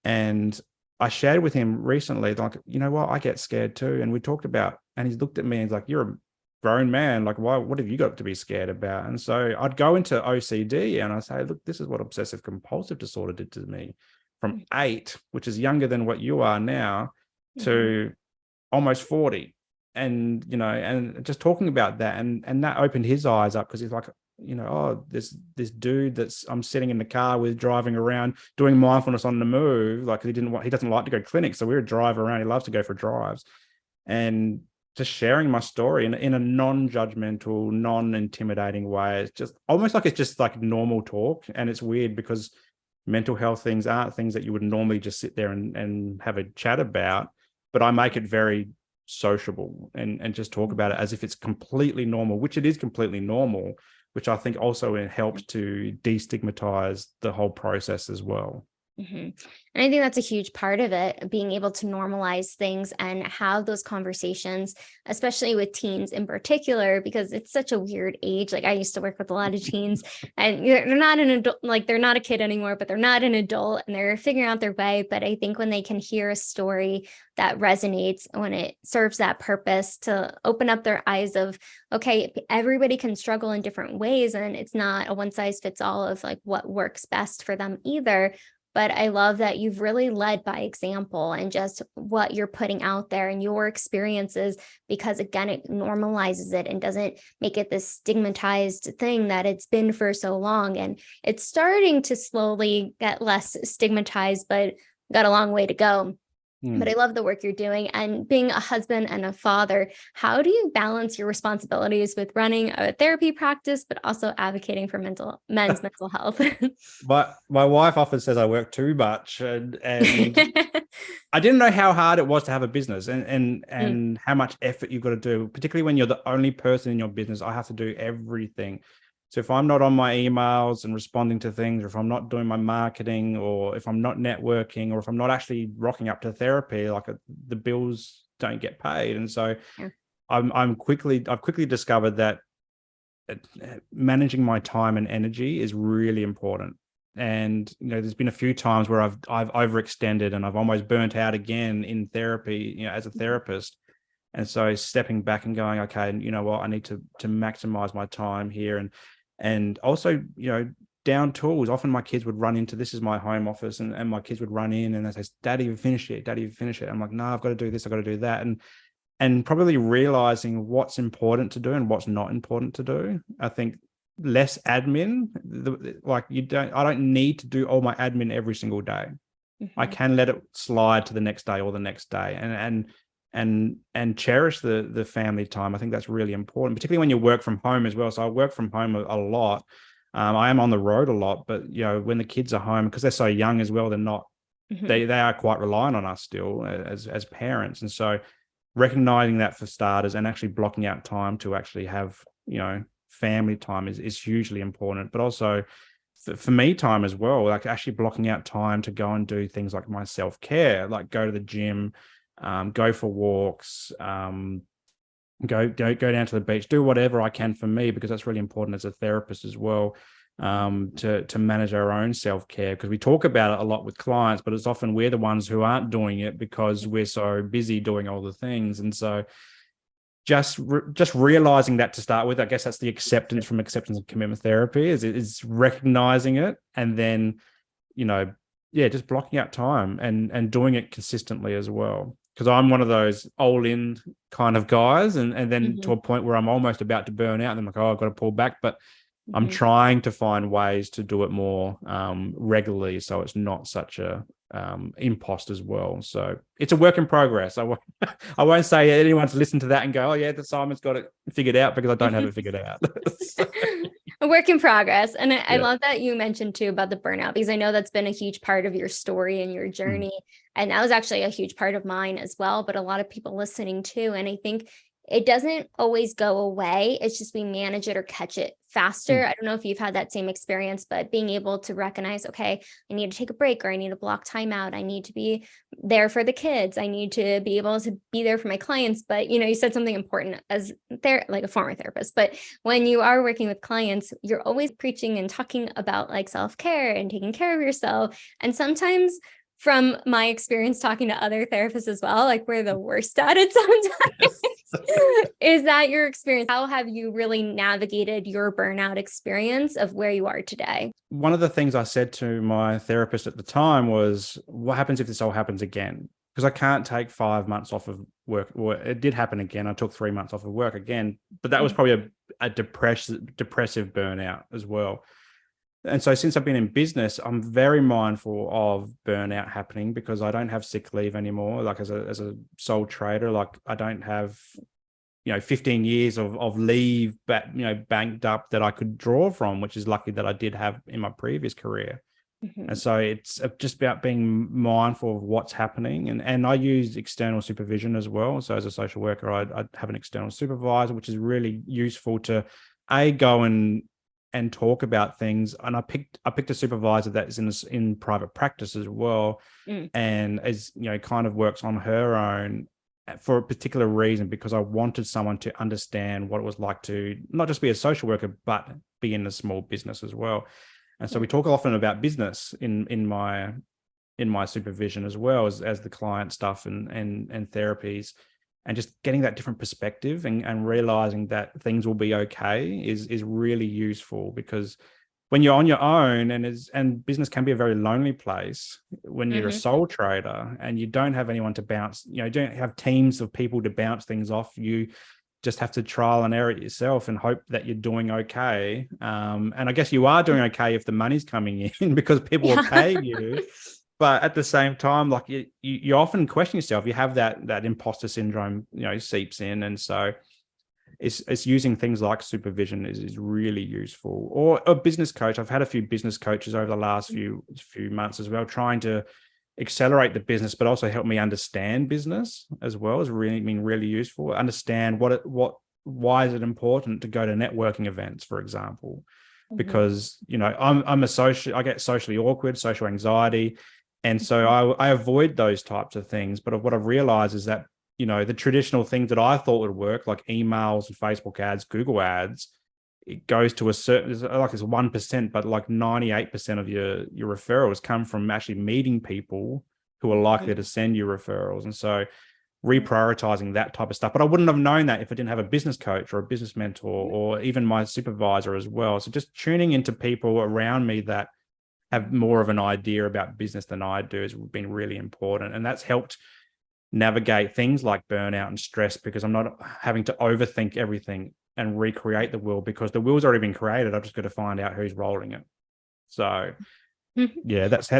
And I shared with him recently, like, you know what, I get scared too. And we talked about, and he's looked at me and he's like, you're a grown man, like what have you got to be scared about? And so I'd go into OCD and I say, look, this is what obsessive compulsive disorder did to me from 8, which is younger than what you are now, to almost 40. And and just talking about that, and that opened his eyes up, because he's like, this dude I'm sitting in the car with, driving around doing mindfulness on the move, like he doesn't like to go to clinics, so we would drive around. He loves to go for drives, and just sharing my story in a non-judgmental, non-intimidating way. It's just almost like it's just like normal talk. And it's weird because mental health things aren't things that you would normally just sit there and have a chat about, but I make it very sociable and just talk about it as if it's completely normal, which it is completely normal, which I think also helps to destigmatize the whole process as well. And I think that's a huge part of it, being able to normalize things and have those conversations, especially with teens in particular, because it's such a weird age. Like I used to work with a lot of teens, and they're not an adult, like they're not a kid anymore, but they're not an adult and they're figuring out their way. But I think when they can hear a story that resonates, when it serves that purpose to open up their eyes of, okay, everybody can struggle in different ways, and it's not a one size fits all of like what works best for them either. But I love that you've really led by example and just what you're putting out there and your experiences, because again, it normalizes it and doesn't make it this stigmatized thing that it's been for so long. And it's starting to slowly get less stigmatized, but got a long way to go. But I love the work you're doing, and being a husband and a father. How do you balance your responsibilities with running a therapy practice, but also advocating for men's mental health? My wife often says I work too much, and I didn't know how hard it was to have a business and how much effort you've got to do, particularly when you're the only person in your business. I have to do everything. So if I'm not on my emails and responding to things, or if I'm not doing my marketing, or if I'm not networking, or if I'm not actually rocking up to therapy, like the bills don't get paid. And so I've quickly discovered that managing my time and energy is really important. And there's been a few times where I've overextended and I've almost burnt out again in therapy, as a therapist. And so stepping back and going, okay, you know what, I need to maximize my time here. And also, down tools. Often my kids would run into, this is my home office, and my kids would run in and they say, Daddy, you finished it. Daddy, you finished it. I'm like, no, I've got to do this. I've got to do that. And probably realizing what's important to do and what's not important to do. I think less admin, I don't need to do all my admin every single day. I can let it slide to the next day or the next day, and cherish the family time. I think that's really important, particularly when you work from home as well. So I work from home a lot. I am on the road a lot, but when the kids are home, because they're so young as well, they're not, they are quite reliant on us still as parents. And so recognizing that for starters, and actually blocking out time to actually have, family time is hugely important. But also for me time as well, like actually blocking out time to go and do things like my self-care, like go to the gym, go for walks, go down to the beach, do whatever I can for me, because that's really important as a therapist as well, to manage our own self-care, because we talk about it a lot with clients, but it's often we're the ones who aren't doing it because we're so busy doing all the things. And so just realizing that to start with, I guess that's the acceptance and commitment therapy, is recognizing it, and then just blocking out time and doing it consistently as well. Because I'm one of those all in kind of guys, and then to a point where I'm almost about to burn out, and I'm like, oh, I've got to pull back. But I'm trying to find ways to do it more regularly, so it's not such a impost as well. So it's a work in progress. I won't say anyone's listened to that and go, oh yeah, Simon's got it figured out, because I don't have it figured out. A work in progress. And I love that you mentioned too about the burnout, because I know that's been a huge part of your story and your journey. And that was actually a huge part of mine as well, but a lot of people listening too. And I think it doesn't always go away. It's just we manage it or catch it faster. I don't know if you've had that same experience, but being able to recognize, okay, I need to take a break, or I need to block time out. I need to be there for the kids. I need to be able to be there for my clients. But, you said something important as like a former therapist, but when you are working with clients, you're always preaching and talking about like self-care and taking care of yourself. And sometimes, from my experience talking to other therapists as well, like we're the worst at it sometimes. Is that your experience? How have you really navigated your burnout experience of where you are today? One of the things I said to my therapist at the time was, what happens if this all happens again? Because I can't take 5 months off of work. Well, it did happen again. I took 3 months off of work again, but that was probably a depressive burnout as well. And so since I've been in business, I'm very mindful of burnout happening, because I don't have sick leave anymore. Like as a sole trader, like I don't have, 15 years of leave, banked up that I could draw from, which is lucky that I did have in my previous career. And so it's just about being mindful of what's happening. And I use external supervision as well. So as a social worker, I have an external supervisor, which is really useful to go and talk about things. And I picked a supervisor that is in private practice as well, and as kind of works on her own for a particular reason, because I wanted someone to understand what it was like to not just be a social worker, but be in a small business as well. And so we talk often about business in my supervision, as well as the client stuff and therapies. And just getting that different perspective and realizing that things will be okay is really useful, because when you're on your own, and business can be a very lonely place when you're a sole trader and you don't have anyone to bounce, don't have teams of people to bounce things off. You just have to trial and error it yourself and hope that you're doing okay. And I guess you are doing okay if the money's coming in because people are paying you. But at the same time, like you often question yourself. You have that imposter syndrome, seeps in. And so it's using things like supervision is really useful, or a business coach. I've had a few business coaches over the last few months as well, trying to accelerate the business, but also help me understand business as well, has really been really useful. Understand why is it important to go to networking events, for example, because I'm a social. I get socially awkward, social anxiety. And so I avoid those types of things. But what I've realized is that, the traditional things that I thought would work, like emails and Facebook ads, Google ads, it goes to a certain, like it's 1%, but like 98% of your referrals come from actually meeting people who are likely to send you referrals. And so reprioritizing that type of stuff. But I wouldn't have known that if I didn't have a business coach or a business mentor or even my supervisor as well. So just tuning into people around me that have more of an idea about business than I do has been really important. And that's helped navigate things like burnout and stress, because I'm not having to overthink everything and recreate the wheel, because the wheel's already been created. I've just got to find out who's rolling it. So yeah, that's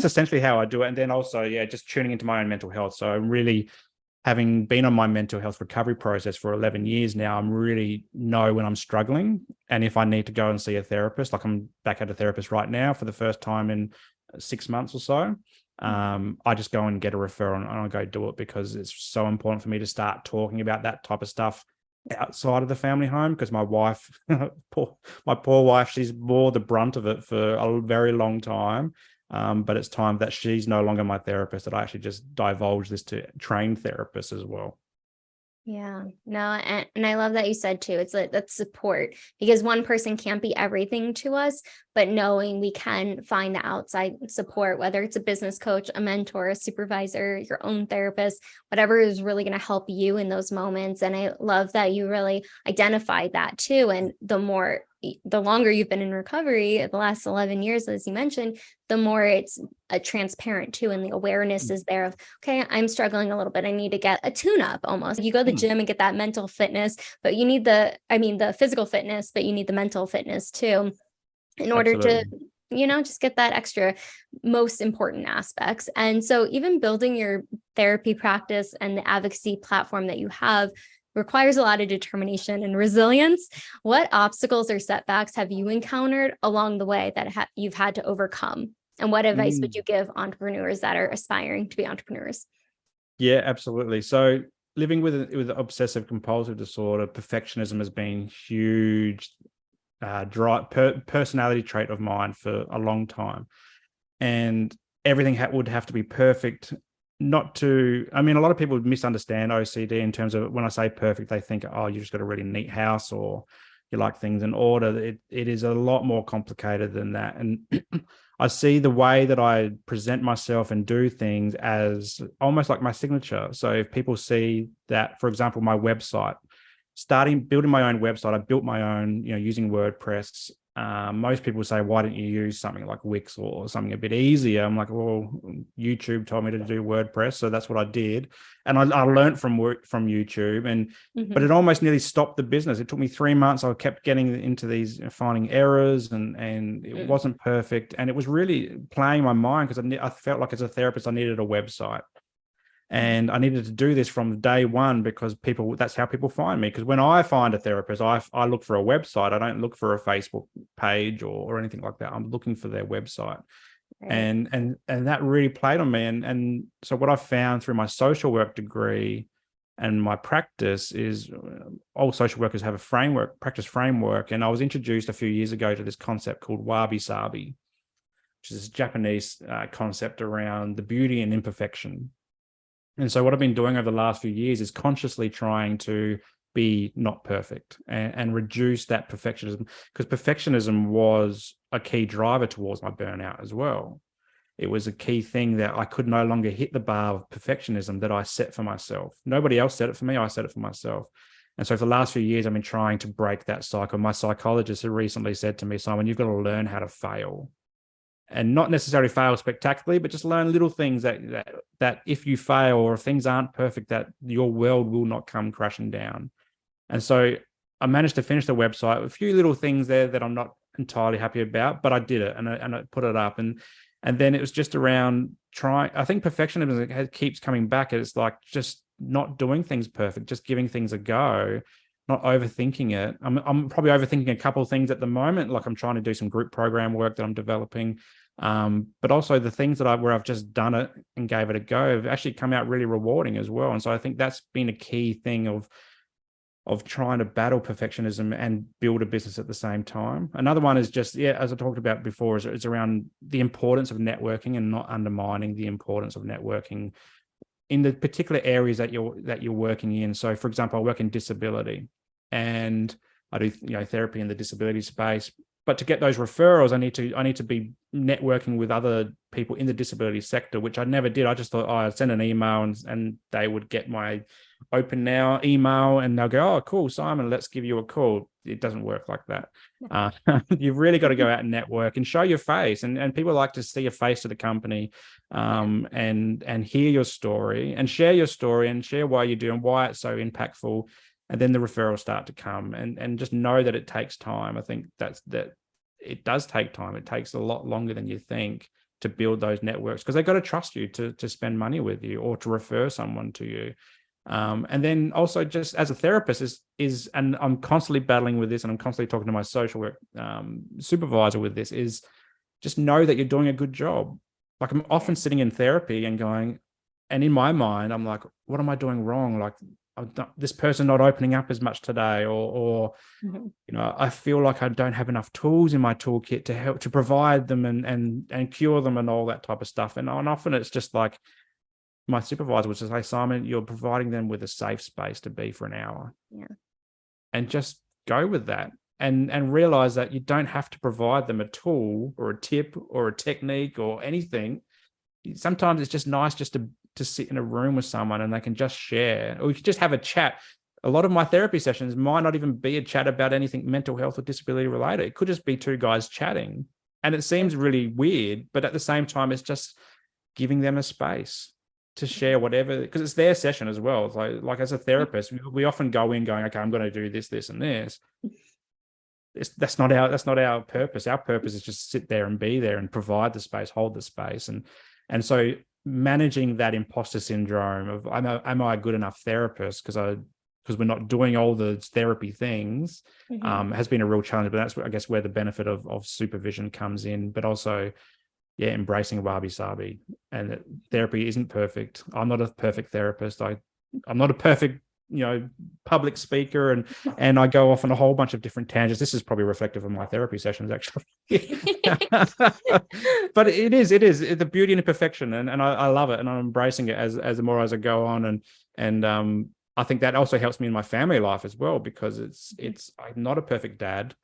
essentially how I do it. And then also, yeah, just tuning into my own mental health. So I'm really, having been on my mental health recovery process for 11 years now, I'm really know when I'm struggling and if I need to go and see a therapist. Like I'm back at a therapist right now for the first time in 6 months or so. I just go and get a referral and I go do it, because it's so important for me to start talking about that type of stuff outside of the family home, because my wife, my poor wife, she's bore the brunt of it for a very long time. But it's time that she's no longer my therapist, that I actually just divulge this to trained therapists as well. Yeah, no, and I love that you said too, it's like that support, because one person can't be everything to us, but knowing we can find the outside support, whether it's a business coach, a mentor, a supervisor, your own therapist, whatever is really going to help you in those moments. And I love that you really identified that too. And the longer you've been in recovery, the last 11 years, as you mentioned, the more it's a transparent too. And the awareness is there of, okay, I'm struggling a little bit. I need to get a tune up almost. You go to the gym and get that mental fitness, but you need the physical fitness, but you need the mental fitness too, in order to, just get that extra most important aspects. And so even building your therapy practice and the advocacy platform that you have requires a lot of determination and resilience. What obstacles or setbacks have you encountered along the way that you've had to overcome? And what advice would you give entrepreneurs that are aspiring to be entrepreneurs? Yeah, absolutely. So living with obsessive compulsive disorder, perfectionism has been huge personality trait of mine for a long time. And everything would have to be perfect. A lot of people misunderstand OCD in terms of, when I say perfect, they think, oh, you just got a really neat house or you like things in order. It is a lot more complicated than that. And I see the way that I present myself and do things as almost like my signature. So if people see that, for example, my website, building my own website, I built my own, using WordPress. Most people say, why didn't you use something like Wix or something a bit easier? I'm like, well, YouTube told me to do WordPress, so that's what I did. And I learned from YouTube, but it almost nearly stopped the business. It took me 3 months. I kept getting into these, finding errors, and it wasn't perfect. And it was really playing my mind, because I felt like as a therapist, I needed a website. And I needed to do this from day one, because that's how people find me. Because when I find a therapist, I look for a website. I don't look for a Facebook page or anything like that. I'm looking for their website. Right. And that really played on me. And so what I found through my social work degree and my practice is, all social workers have a practice framework. And I was introduced a few years ago to this concept called wabi-sabi, which is this Japanese concept around the beauty and imperfection. And so what I've been doing over the last few years is consciously trying to be not perfect and reduce that perfectionism, because perfectionism was a key driver towards my burnout as well. It was a key thing that I could no longer hit the bar of perfectionism that I set for myself. Nobody else set it for me. I set it for myself. And so for the last few years, I've been trying to break that cycle. My psychologist had recently said to me, Simon, you've got to learn how to fail. And not necessarily fail spectacularly, but just learn little things that if you fail or if things aren't perfect, that your world will not come crashing down. And so I managed to finish the website, a few little things there that I'm not entirely happy about, but I did it and I put it up. And then it was just around trying. I think perfectionism keeps coming back. It's like just not doing things perfect, just giving things a go, not overthinking it. I'm probably overthinking a couple of things at the moment. Like I'm trying to do some group program work that I'm developing. But also the things where I've just done it and gave it a go have actually come out really rewarding as well. And so I think that's been a key thing of trying to battle perfectionism and build a business at the same time. Another one is just, as I talked about before, is around the importance of networking and not undermining the importance of networking in the particular areas that you're working in. So for example, I work in disability and I do therapy in the disability space. But to get those referrals, I need to be networking with other people in the disability sector, which I never did. I just thought, I'd send an email and they would get my Open Now email and they'll go, oh, cool, Simon, let's give you a call. It doesn't work like that. You've really got to go out and network and show your face. And people like to see your face to the company, and hear your story and share your story and share why you do and why it's so impactful. And then the referrals start to come, and just know that it takes time. I think that it does take time. It takes a lot longer than you think to build those networks, because they've got to trust you to spend money with you or to refer someone to you. And then also, just as a therapist, and I'm constantly battling with this, and I'm constantly talking to my social work supervisor with this, is just know that you're doing a good job. Like, I'm often sitting in therapy and going, and in my mind, I'm like, what am I doing wrong? Like, this person not opening up as much today, or I feel like I don't have enough tools in my toolkit to help to provide them and cure them and all that type of stuff. And often it's just like, my supervisor would say, Simon, you're providing them with a safe space to be for an hour. Yeah. And just go with that, and realize that you don't have to provide them a tool or a tip or a technique or anything. Sometimes it's just nice just to sit in a room with someone and they can just share, or you can just have a chat. A lot of my therapy sessions might not even be a chat about anything mental health or disability related. It could just be two guys chatting. And it seems really weird, but at the same time, it's just giving them a space to share whatever, because it's their session as well. It's like as a therapist, we often go in going, okay, I'm going to do this, this, and this. That's not our purpose. Our purpose is just sit there and be there and provide the space, hold the space. And so managing that imposter syndrome of, am I a good enough therapist because we're not doing all the therapy things, has been a real challenge. But that's, I guess, where the benefit of supervision comes in, but also, embracing wabi-sabi, and that therapy isn't perfect. I'm not a perfect therapist. I'm not a perfect, public speaker, and I go off on a whole bunch of different tangents. This is probably reflective of my therapy sessions, actually. But it is the beauty and imperfection, and I love it, and I'm embracing it as the more as I go on, and I think that also helps me in my family life as well, because I'm not a perfect dad.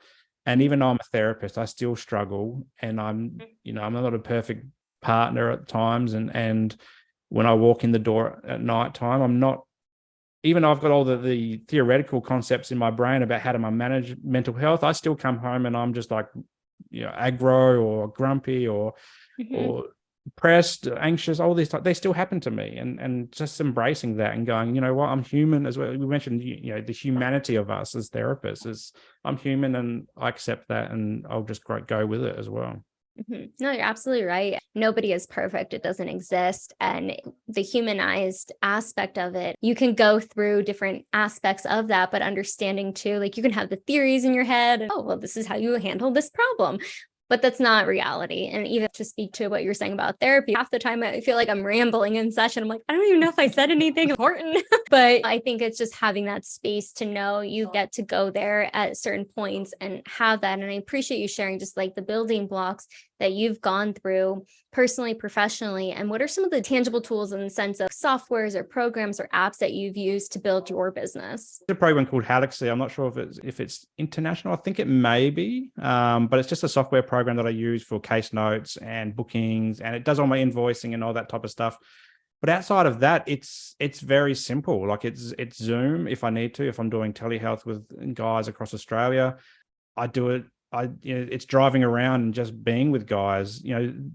And even though I'm a therapist, I still struggle, and I'm not a perfect partner at times. And when I walk in the door at night time, I'm not, even though I've got all the theoretical concepts in my brain about how to manage mental health, I still come home and I'm just like, aggro or grumpy or depressed, anxious, all these, they still happen to me, and just embracing that and going, you know what, I'm human as well. We mentioned, the humanity of us as therapists is, I'm human, and I accept that, and I'll just go with it as well. No, you're absolutely right. Nobody is perfect. It doesn't exist. And the humanized aspect of it, you can go through different aspects of that, but understanding too, like, you can have the theories in your head. And, oh, well, this is how you handle this problem. But that's not reality. And even to speak to what you're saying about therapy, half the time I feel like I'm rambling in session. I'm like, I don't even know if I said anything important. But I think it's just having that space to know you get to go there at certain points and have that. And I appreciate you sharing just like the building blocks that you've gone through personally, professionally, and what are some of the tangible tools in the sense of softwares or programs or apps that you've used to build your business? There's a program called Galaxy. I'm not sure if it's international. I think it may be, but it's just a software program that I use for case notes and bookings, and it does all my invoicing and all that type of stuff. But outside of that, it's very simple. Like, it's Zoom if I need to. If I'm doing telehealth with guys across Australia, I do it. It's driving around and just being with guys.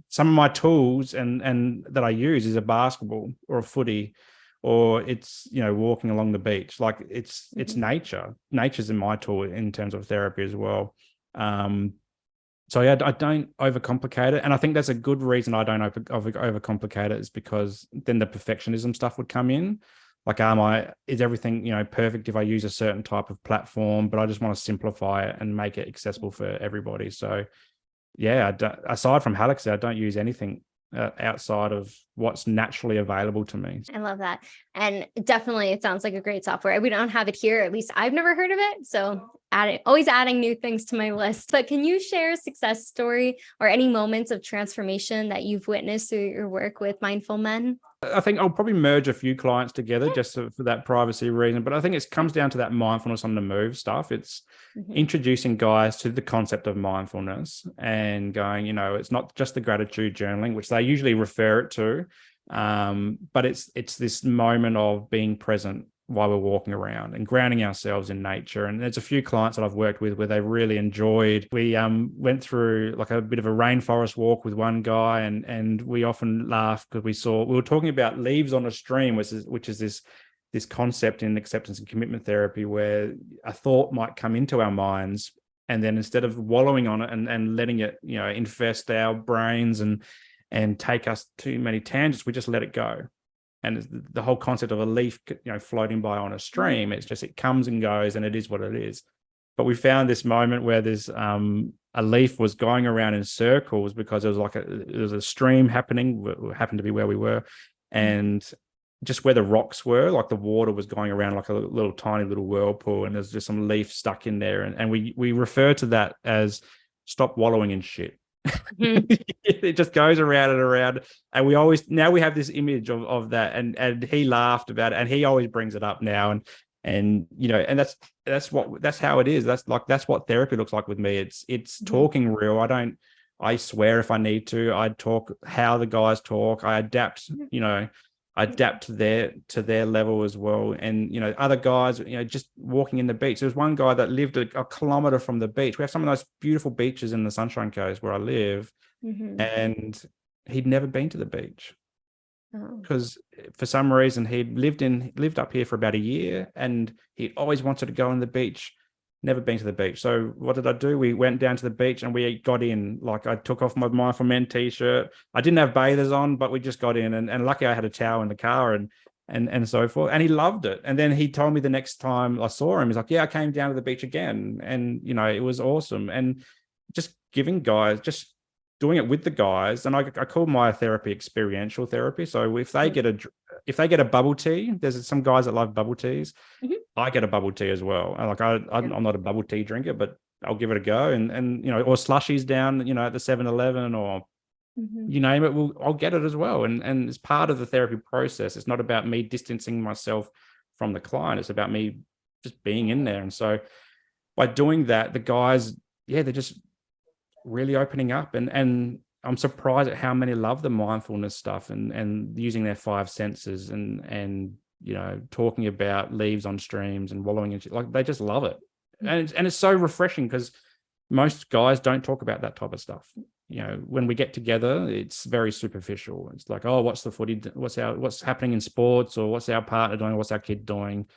Some of my tools and that I use is a basketball or a footy, or it's walking along the beach. Like, it's nature. Nature's in my tool in terms of therapy as well. So I don't overcomplicate it, and I think that's a good reason I don't overcomplicate it, is because then the perfectionism stuff would come in. Like, is everything, perfect if I use a certain type of platform, but I just want to simplify it and make it accessible for everybody. So aside from Galaxy, I don't use anything outside of what's naturally available to me. I love that. And definitely, it sounds like a great software. We don't have it here. At least I've never heard of it. So always adding new things to my list. But can you share a success story or any moments of transformation that you've witnessed through your work with Mindful Men? I think I'll probably merge a few clients together just for that privacy reason. But I think it comes down to that mindfulness on the move stuff. It's introducing guys to the concept of mindfulness and going, it's not just the gratitude journaling, which they usually refer it to, but it's this moment of being present while we're walking around and grounding ourselves in nature. And there's a few clients that I've worked with where they really enjoyed. We went through like a bit of a rainforest walk with one guy, and we often laugh because we were talking about leaves on a stream, which is this concept in acceptance and commitment therapy where a thought might come into our minds, and then instead of wallowing on it and letting it infest our brains and take us too many tangents, we just let it go. And the whole concept of a leaf, floating by on a stream, it's just, it comes and goes and it is what it is. But we found this moment where there's a leaf was going around in circles because there was a stream happening, happened to be where we were. And just where the rocks were, like the water was going around like a little tiny little whirlpool, and there's just some leaf stuck in there. And we refer to that as stop wallowing in shit. It just goes around and around, and we have this image of that, and he laughed about it, and he always brings it up now, and that's how it is. That's what therapy looks like with me. It's talking real. I swear if I need to. I talk how the guys talk. I adapt, to their level as well. And other guys, just walking in the beach. There was one guy that lived a kilometer from the beach. We have some of those beautiful beaches in the Sunshine Coast where I live, and he'd never been to the beach because for some reason he'd lived up here for about a year, and he always wanted to go on the beach. Never been to the beach. So what did I do? We went down to the beach and we got in. Like I took off my Mindful Men t-shirt. I didn't have bathers on, but we just got in, and lucky I had a towel in the car and so forth. And he loved it. And then he told me the next time I saw him, he's like, yeah, I came down to the beach again. And, it was awesome. And just giving guys, just doing it with the guys. And I call my therapy experiential therapy. So if they get a bubble tea, there's some guys that love bubble teas. I get a bubble tea as well. I'm not a bubble tea drinker, but I'll give it a go. And or slushies down, at the 7-Eleven or you name it, I'll get it as well. And it's part of the therapy process. It's not about me distancing myself from the client. It's about me just being in there. And so by doing that, the guys, they're just really opening up. And I'm surprised at how many love the mindfulness stuff and using their five senses and talking about leaves on streams and wallowing in shit. Like they just love it. And it's so refreshing because most guys don't talk about that type of stuff. When we get together, it's very superficial. It's like, oh, what's the footy? What's happening in sports, or what's our partner doing? What's our kid doing?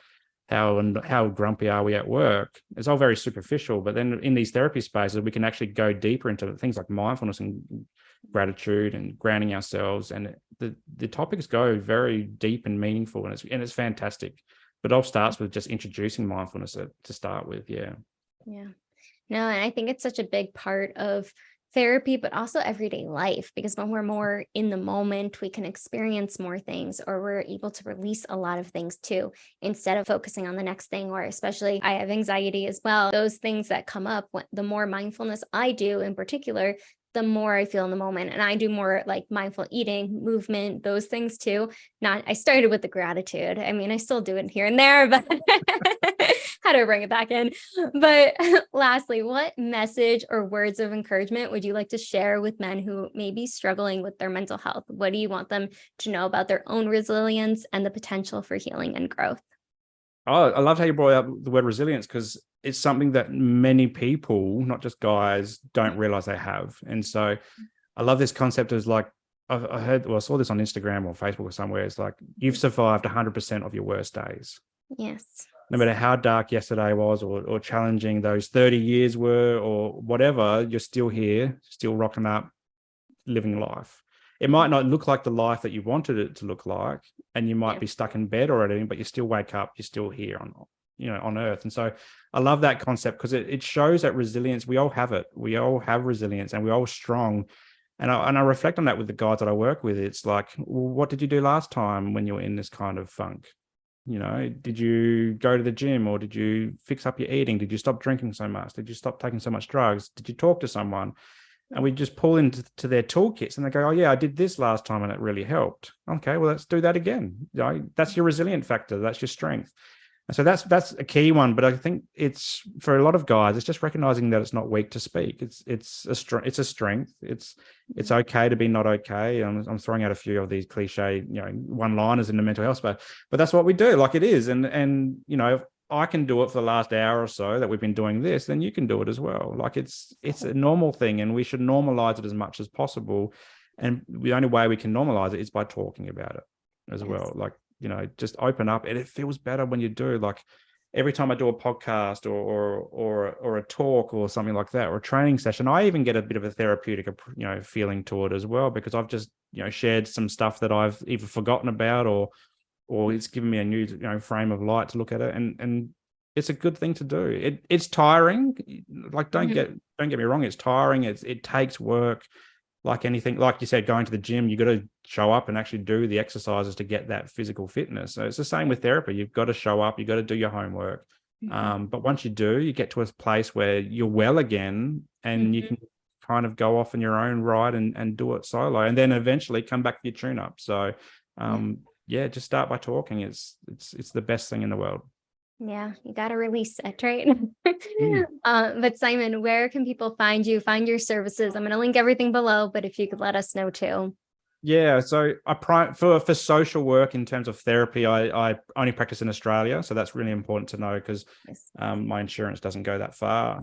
How grumpy are we at work? It's all very superficial. But then in these therapy spaces, we can actually go deeper into things like mindfulness and gratitude and grounding ourselves. And the topics go very deep and meaningful, and it's fantastic. But it all starts with just introducing mindfulness to start with. Yeah. Yeah. No, and I think it's such a big part of therapy, but also everyday life, because when we're more in the moment, we can experience more things, or we're able to release a lot of things too, instead of focusing on the next thing. Or especially, I have anxiety as well. Those things that come up, the more mindfulness I do in particular, the more I feel in the moment. And I do more like mindful eating, movement, those things too. I started with the gratitude. I mean, I still do it here and there, but how do I bring it back in? But lastly, what message or words of encouragement would you like to share with men who may be struggling with their mental health? What do you want them to know about their own resilience and the potential for healing and growth? Oh, I love how you brought up the word resilience, because it's something that many people, not just guys, don't realize they have. And so I love this concept of like, I saw this on Instagram or Facebook or somewhere. It's like, you've survived 100% of your worst days. Yes. No matter how dark yesterday was or challenging those 30 years were or whatever, you're still here, still rocking up, living life. It might not look like the life that you wanted it to look like, and you might be stuck in bed or anything, but you still wake up, you're still here on earth. And so I love that concept because it shows that resilience, we all have it. We all have resilience and we're all strong. And I reflect on that with the guys that I work with. It's like, well, what did you do last time when you were in this kind of funk? Did you go to the gym, or did you fix up your eating? Did you stop drinking so much? Did you stop taking so much drugs? Did you talk to someone? And we just pull into their toolkits and they go, oh yeah, I did this last time and it really helped. Okay, well, let's do that again. That's your resilient factor. That's your strength. And so that's a key one. But I think it's, for a lot of guys, it's just recognizing that it's not weak to speak. It's a strength. It's okay to be not okay. I'm throwing out a few of these cliche, one-liners in the mental health space, but that's what we do. Like, it is. And if I can do it for the last hour or so that we've been doing this, then you can do it as well. Like, it's a normal thing, and we should normalize it as much as possible. And the only way we can normalize it is by talking about it as well. Like, just open up, and it feels better when you do. Like, every time I do a podcast or a talk or something like that, or a training session, I even get a bit of a therapeutic, feeling to it as well, because I've just, shared some stuff that I've either forgotten about, or it's given me a new, frame of light to look at it. And it's a good thing to do. It's tiring. Like, don't get me wrong. It's tiring. It takes work. Like anything, like you said, going to the gym, you got to show up and actually do the exercises to get that physical fitness. So it's the same with therapy. You've got to show up, you've got to do your homework. But once you do, you get to a place where you're well again, and you can kind of go off in your own right and do it solo, and then eventually come back to your tune up. So just start by talking. It's the best thing in the world. Yeah, you got to release it, right? But Simon, where can people find you, find your services? I'm going to link everything below, but if you could let us know too. Yeah, so for social work in terms of therapy, I only practice in Australia, so that's really important to know, because my insurance doesn't go that far.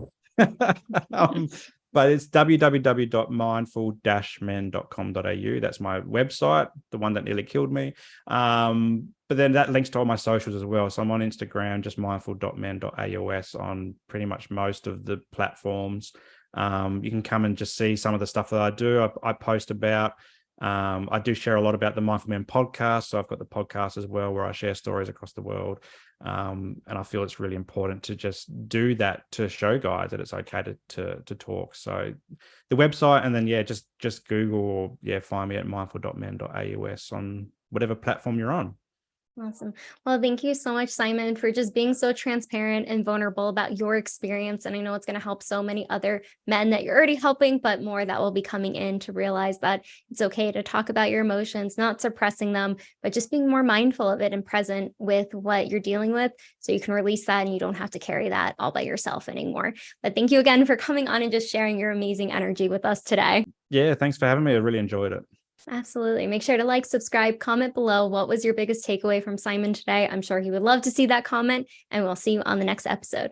But it's www.mindful-men.com.au. That's my website, the one that nearly killed me. But then that links to all my socials as well. So I'm on Instagram, just mindful.men.aus, on pretty much most of the platforms. You can come and just see some of the stuff that I do. I post about. I do share a lot about the Mindful Men podcast. So I've got the podcast as well, where I share stories across the world. And I feel it's really important to just do that, to show guys that it's okay to talk. So the website, and then, just Google, or find me at mindful.men.aus on whatever platform you're on. Awesome. Well, thank you so much, Simon, for just being so transparent and vulnerable about your experience. And I know it's going to help so many other men that you're already helping, but more that will be coming in to realize that it's okay to talk about your emotions, not suppressing them, but just being more mindful of it and present with what you're dealing with, so you can release that and you don't have to carry that all by yourself anymore. But thank you again for coming on and just sharing your amazing energy with us today. Yeah, thanks for having me. I really enjoyed it. Absolutely. Make sure to like, subscribe, comment below. What was your biggest takeaway from Simon today? I'm sure he would love to see that comment, and we'll see you on the next episode.